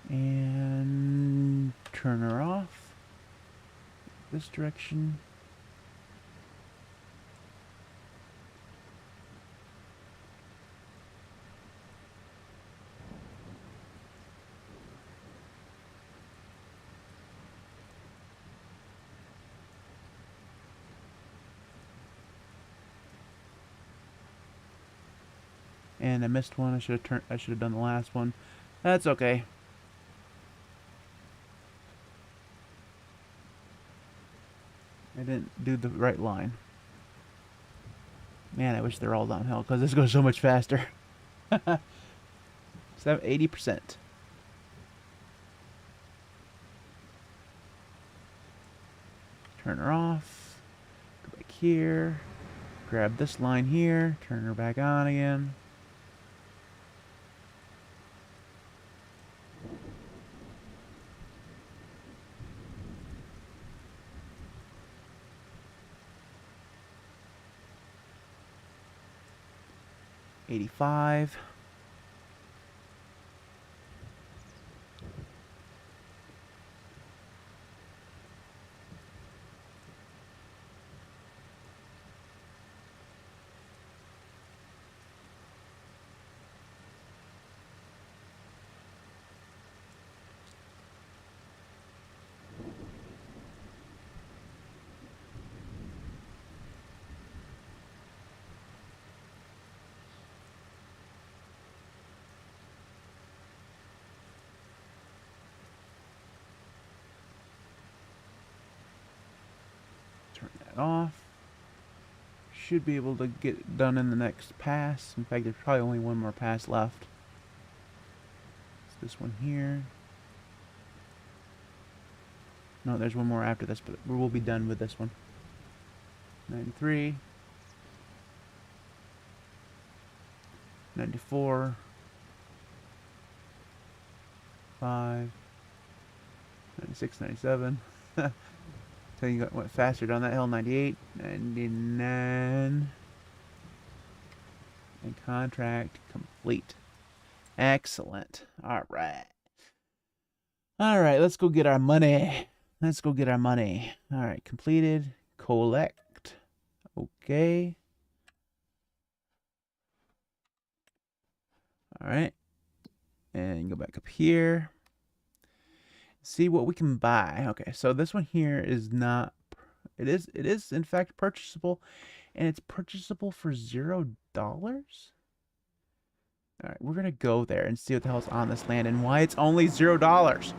And turn her off. This direction. And I missed one. I should have done the last one. That's okay. I didn't do the right line. Man, I wish they're all downhill because this goes so much faster. 80%. Turn her off. Go back here. Grab this line here. Turn her back on again. $85. Turn that off. Should be able to get it done in the next pass. In fact, there's probably only one more pass left. It's this one here. No, there's one more after this, but we'll be done with this one. 93. 94. 5. 96, 97. So you went faster down that hill. 98, 99. And contract complete. Excellent. All right. All right, let's go get our money. Let's go get our money. All right, completed. Collect. Okay. All right. And go back up here. See what we can buy. Okay, so this one here is not, it is in fact purchasable, and it's purchasable for $0. All right, we're gonna go there and see what the hell's on this land and why it's only $0.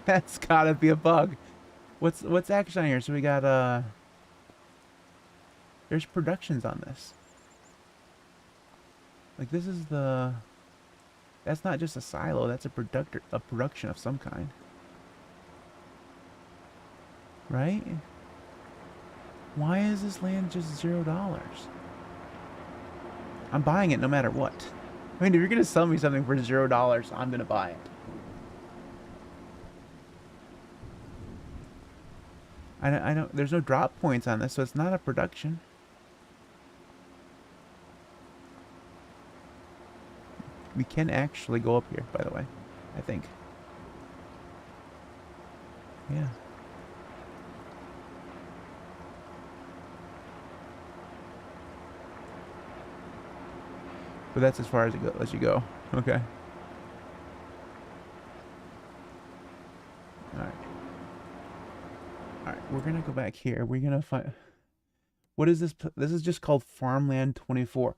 That's gotta be a bug. What's action on here? So we got there's productions on this. Like this is the, that's not just a silo, that's a production of some kind. Right? Why is this land just $0? I'm buying it no matter what. I mean, if you're gonna sell me something for $0, I'm gonna buy it. I don't, there's no drop points on this, so it's not a production. We can actually go up here, by the way, I think. Yeah. But that's as far as it lets you go. Okay. Alright. Alright, we're gonna go back here. We're gonna find... What is this? This is just called Farmland 24.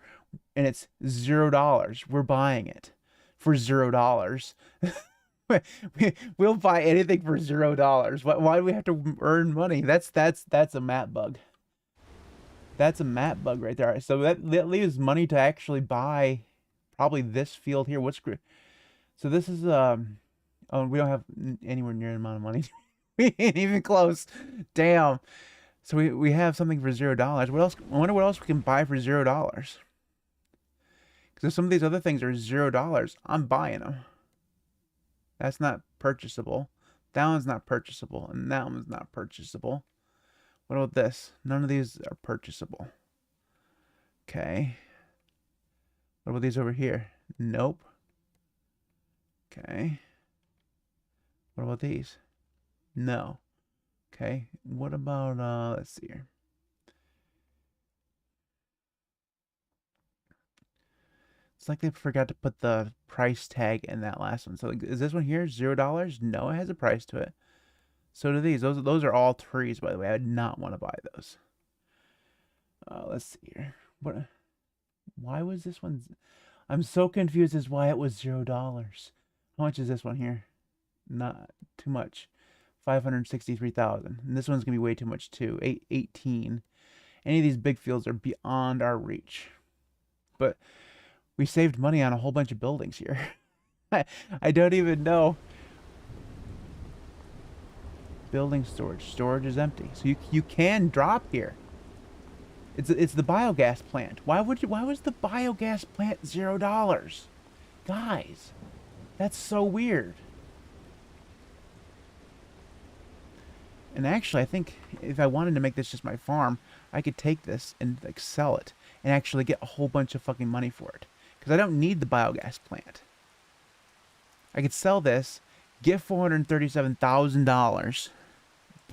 And it's $0. We're buying it for $0. We'll buy anything for $0. Why do we have to earn money? That's a map bug. That's a map bug right there. So that leaves money to actually buy probably this field here. So this is oh, we don't have anywhere near the amount of money. We ain't even close. Damn. So we have something for $0. What else? I wonder what else we can buy for $0. Because if some of these other things are $0, I'm buying them. That's not purchasable. That one's not purchasable, and that one's not purchasable. What about this? None of these are purchasable. Okay. What about these over here? Nope. Okay. What about these? No. Okay. What about, let's see here. It's like they forgot to put the price tag in that last one. So is this one here $0? No, it has a price to it. So do these. Those are all trees, by the way. I would not want to buy those. Let's see here. Why was this one? I'm so confused as why it was $0. How much is this one here? Not too much. 563,000. And this one's going to be way too much too. 18. Any of these big fields are beyond our reach. But we saved money on a whole bunch of buildings here. I don't even know. Building storage. Storage is empty. So you can drop here. It's the biogas plant. Why was the biogas plant $0? Guys, that's so weird. And actually, I think if I wanted to make this just my farm, I could take this and like sell it and actually get a whole bunch of fucking money for it. Because I don't need the biogas plant. I could sell this, get $437,000,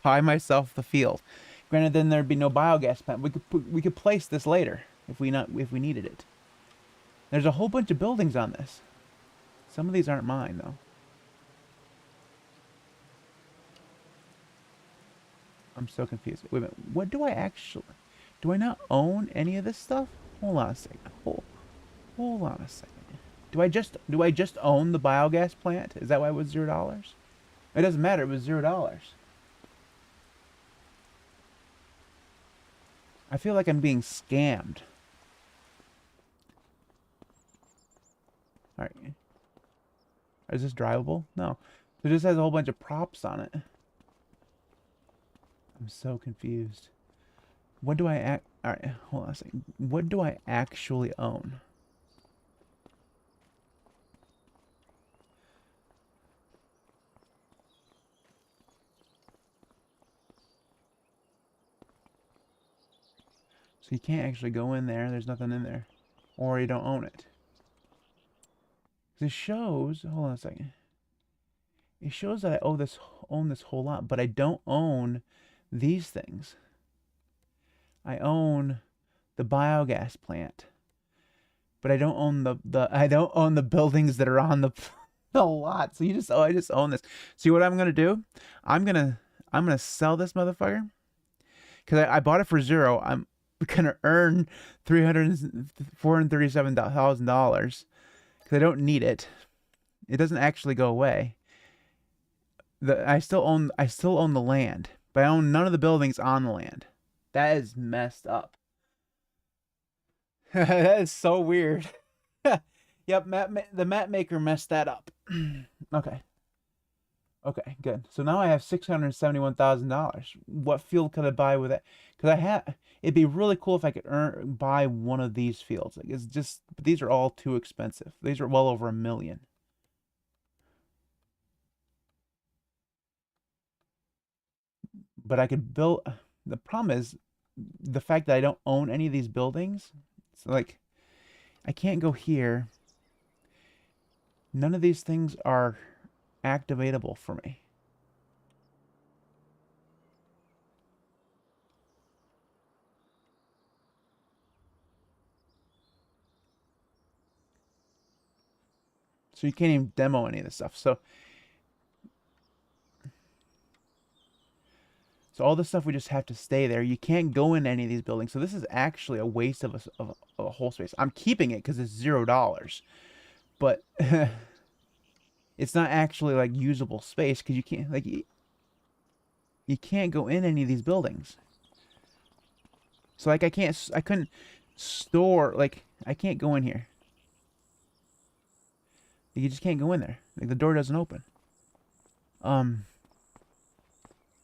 buy myself the field. Granted, then there'd be no biogas plant. We could place this later if we needed it. There's a whole bunch of buildings on this. Some of these aren't mine though. I'm so confused. Wait a minute. What do I actually... Do I not own any of this stuff? Hold on a second. Hold on a second. Do I just own the biogas plant? Is that why it was $0? It doesn't matter. It was $0. I feel like I'm being scammed. Alright. Is this drivable? No. It just has a whole bunch of props on it. I'm so confused. What do I Alright, hold on a second. What do I actually own? So you can't actually go in there. There's nothing in there. Or you don't own it. This shows... Hold on a second. It shows that I own this whole lot, but I don't own these things. I own the biogas plant, but I don't own the buildings that are on the lot. So I just own this. See what I'm gonna do? I'm gonna sell this motherfucker because I bought it for $0. I'm gonna earn $437,000 because I don't need it. It doesn't actually go away. I still own the land, but I own none of the buildings on the land. That is messed up. That is so weird. Yep, the map maker messed that up. Okay. Okay, good. So now I have $671,000. What field could I buy with it? Because it'd be really cool if I could buy one of these fields. Like it's just, these are all too expensive. These are well over $1 million. But I could build. The problem is the fact that I don't own any of these buildings. So like, I can't go here. None of these things are activatable for me. So you can't even demo any of this stuff. So all this stuff, we just have to stay there. You can't go in any of these buildings. So this is actually a waste of a whole space. I'm keeping it because it's $0. But it's not actually like usable space because you can't you can't go in any of these buildings. So like I couldn't store, like I can't go in here. You just can't go in there. Like the door doesn't open.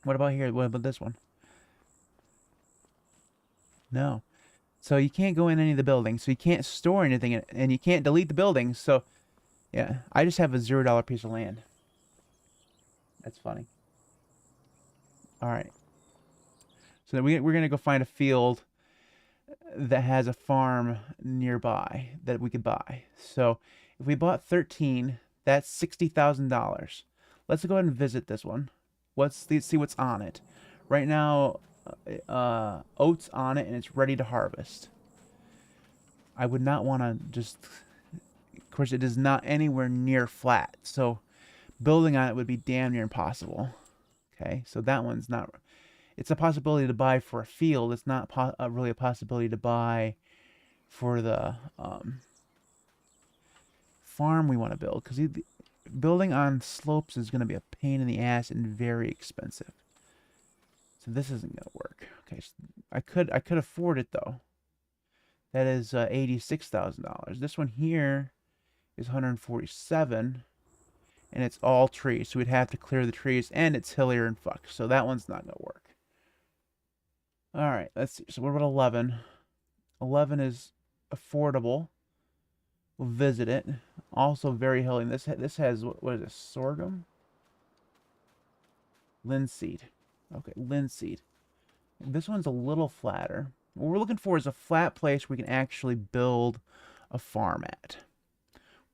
What about here? What about this one? No. So you can't go in any of the buildings. So you can't store anything in it, and you can't delete the buildings. So yeah, I just have a $0 piece of land. That's funny. All right. So we're going to go find a field that has a farm nearby that we could buy. So if we bought 13, that's $60,000. Let's go ahead and visit this one. Let's see what's on it. Right now, oats on it, and it's ready to harvest. I would not want to just... Of course, it is not anywhere near flat, so building on it would be damn near impossible. Okay, so that one's not... It's a possibility to buy for a field. It's not really a possibility to buy for the farm we want to build. Because building on slopes is going to be a pain in the ass and very expensive. So this isn't going to work. Okay, so I could afford it though. That is $86,000. This one here is 147, and it's all trees. So we'd have to clear the trees, and it's hillier and fuck. So that one's not going to work. All right, let's see. So what about 11? 11 is affordable. We'll visit it. Also very hilly. This has what is this? Sorghum, linseed. Okay, linseed. This one's a little flatter. What we're looking for is a flat place we can actually build a farm at.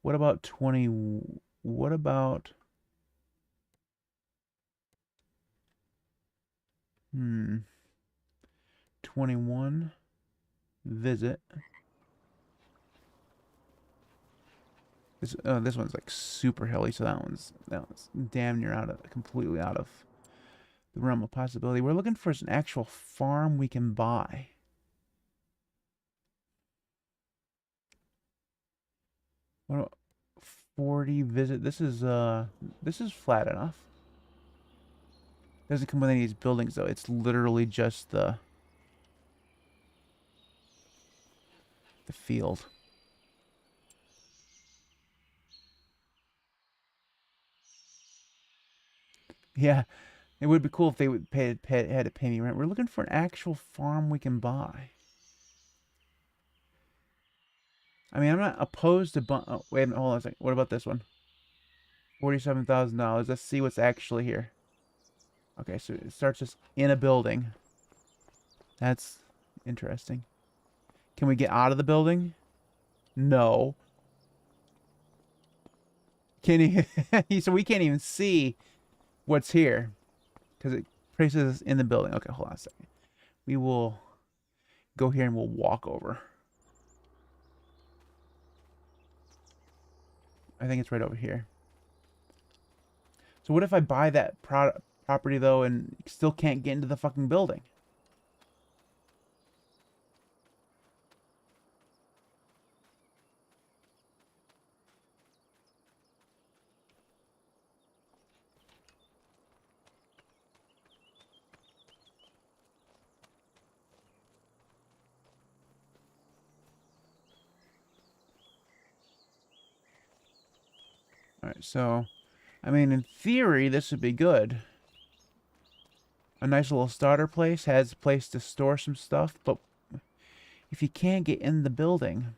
What about 20? What about 21? Visit. This one's like super hilly, so that one's damn near completely out of the realm of possibility. We're looking for an actual farm we can buy. What 40 visit? This is flat enough. Doesn't come with any of these buildings though. It's literally just the field. Yeah, it would be cool if they would had to pay me rent. We're looking for an actual farm we can buy. I mean, I'm not opposed to oh, wait a minute, hold on a second. What about this one? $47,000. Let's see what's actually here. Okay, so it starts just in a building. That's interesting. Can we get out of the building? No. Can he? So we can't even see what's here because it places us in the building. Okay, hold on a second. We will go here and we'll walk over. I think it's right over here. So what if I buy that property though and still can't get into the fucking building? Alright, so, I mean, in theory, this would be good. A nice little starter place, has a place to store some stuff, but if you can't get in the building...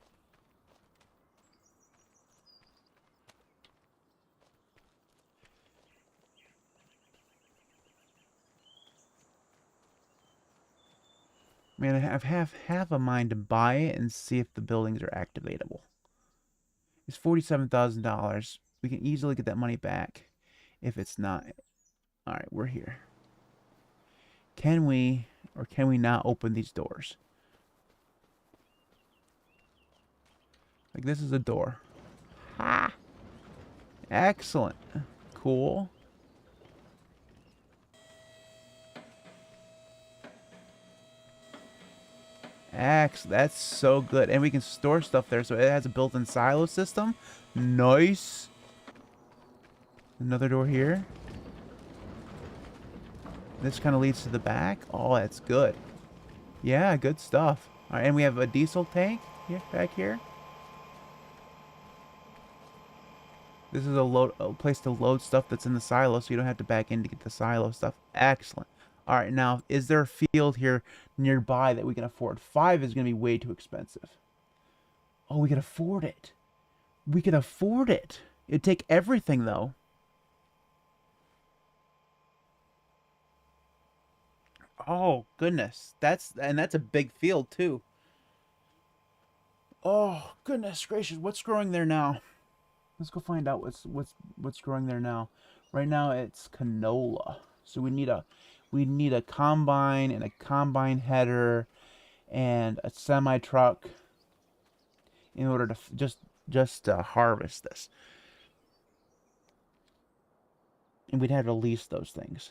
Man, I have half a mind to buy it and see if the buildings are activatable. It's $47,000. We can easily get that money back if it's not. Alright, we're here. Can we or can we not open these doors? Like this is a door. Ha! Excellent. Cool. That's so good. And we can store stuff there, so it has a built-in silo system. Nice. Another door here. This kind of leads to the back. Oh, that's good. Yeah, good stuff. All right, and we have a diesel tank here, back here. This is a place to load stuff that's in the silo, so you don't have to back in to get the silo stuff. Excellent. All right, now, is there a field here nearby that we can afford? 5 is going to be way too expensive. Oh, we can afford it. We can afford it. It'd take everything, though. Oh, goodness. That's a big field, too. Oh, goodness gracious. What's growing there now? Let's go find out what's growing there now. Right now, it's canola. So we need a combine and a combine header and a semi truck in order to just harvest this. And we'd have to lease those things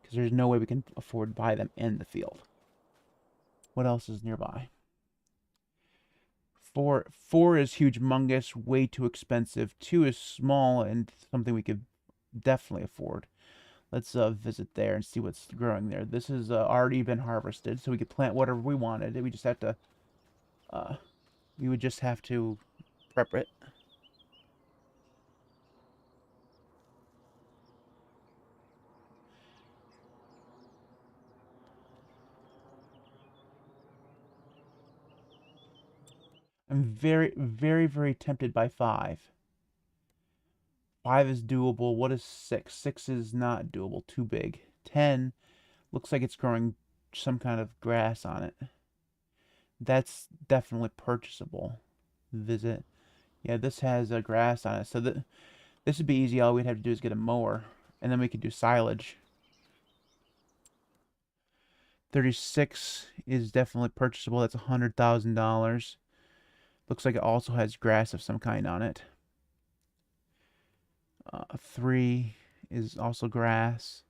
because there's no way we can afford to buy them in the field. What else is nearby? Four is humongous, way too expensive. 2 is small and something we could definitely afford. Let's visit there and see what's growing there. This has already been harvested, so we could plant whatever we wanted. We just have to, we would just have to prep it. I'm very, very, very tempted by 5. 5 is doable. What is 6? 6 is not doable. Too big. 10 looks like it's growing some kind of grass on it. That's definitely purchasable. Visit. Yeah, this has a grass on it. So this would be easy. All we'd have to do is get a mower. And then we could do silage. 36 is definitely purchasable. That's $100,000. Looks like it also has grass of some kind on it. 3 is also grass.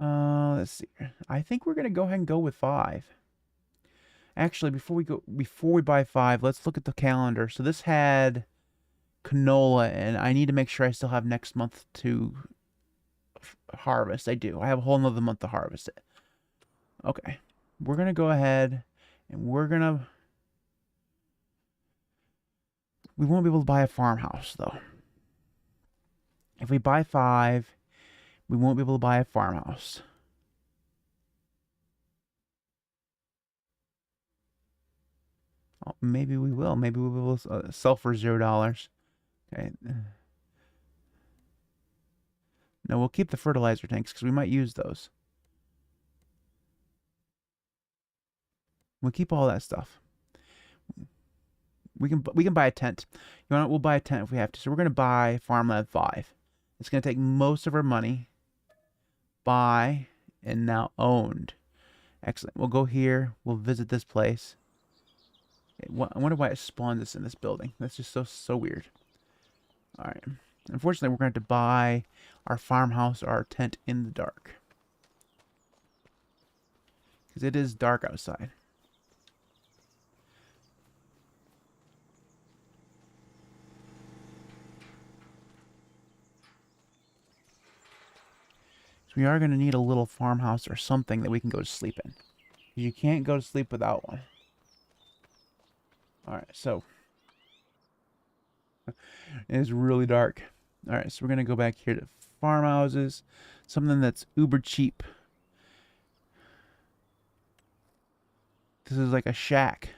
Let's see. I think we're gonna go ahead and go with 5. Actually, before we buy 5, let's look at the calendar. So this had canola, and I need to make sure I still have next month to harvest. I do. I have a whole nother month to harvest it. Okay. We're gonna go ahead and we won't be able to buy a farmhouse though. If we buy 5, we won't be able to buy a farmhouse. Oh, maybe we will. Maybe we will sell for $0. Okay. No, we'll keep the fertilizer tanks because we might use those. We'll keep all that stuff. We can buy a tent. You know what? We'll buy a tent if we have to. So we're gonna buy Farmland 5. It's gonna take most of our money. Buy and now owned. Excellent. We'll go here. We'll visit this place. I wonder why it spawned this in this building. That's just so weird. All right. Unfortunately, we're going to have to buy our farmhouse or our tent in the dark. Because it is dark outside. So we are going to need a little farmhouse or something that we can go to sleep in. You can't go to sleep without one. Alright, so it is really dark. Alright, so we're going to go back here to farmhouses. Something that's uber cheap. This is like a shack.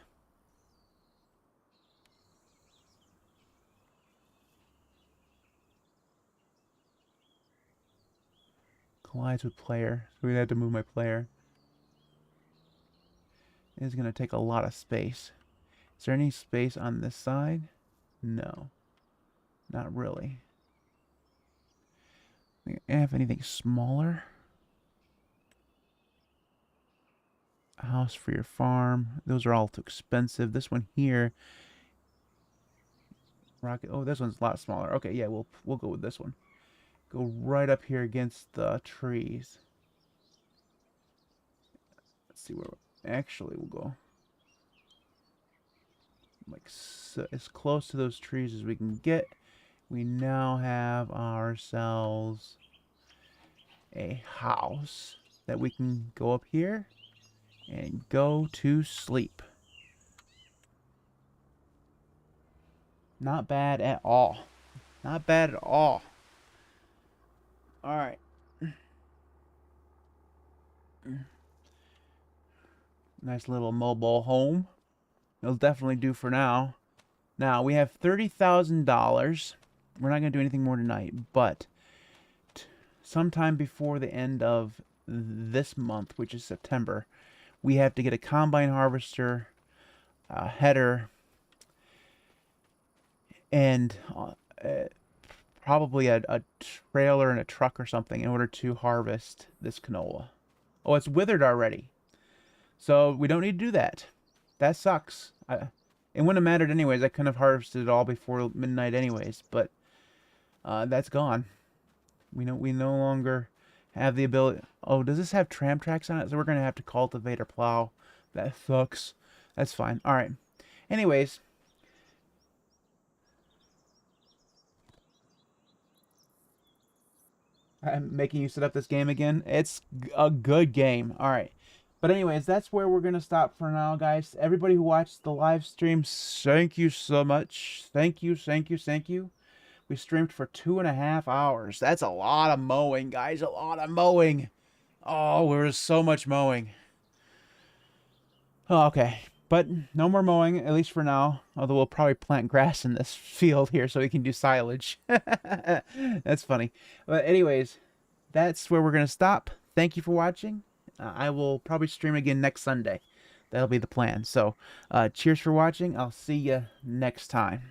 Collides with player. So we're going to have to move my player. It's going to take a lot of space. Is there any space on this side? No. Not really. Do I have anything smaller? A house for your farm. Those are all too expensive. This one here. Rocket. Oh, this one's a lot smaller. Okay, yeah, we'll go with this one. Go right up here against the trees. Let's see where actually we'll go. Like so, as close to those trees as we can get. We now have ourselves a house that we can go up here and go to sleep. Not bad at all. Not bad at all. All right. Nice little mobile home. It'll definitely do for now. Now, we have $30,000. We're not going to do anything more tonight, but sometime before the end of this month, which is September, we have to get a combine harvester, a header, and probably a trailer and a truck or something in order to harvest this canola. Oh, it's withered already. So we don't need to do that. That sucks. It wouldn't have mattered anyways. I couldn't have harvested it all before midnight anyways, but that's gone. We no longer have the ability. Oh, does this have tram tracks on it? So we're gonna have to cultivate or plow. That sucks. That's fine. All right. Anyways, I'm making you set up this game again. It's a good game. All right. But anyways, that's where we're going to stop for now, guys. Everybody who watched the live stream, thank you so much. Thank you, thank you, thank you. We streamed for 2.5 hours. That's a lot of mowing, guys. A lot of mowing. Oh, there was so much mowing. Oh, okay. But no more mowing, at least for now. Although we'll probably plant grass in this field here so we can do silage. That's funny. But anyways, that's where we're going to stop. Thank you for watching. I will probably stream again next Sunday. That'll be the plan. So, cheers for watching. I'll see you next time.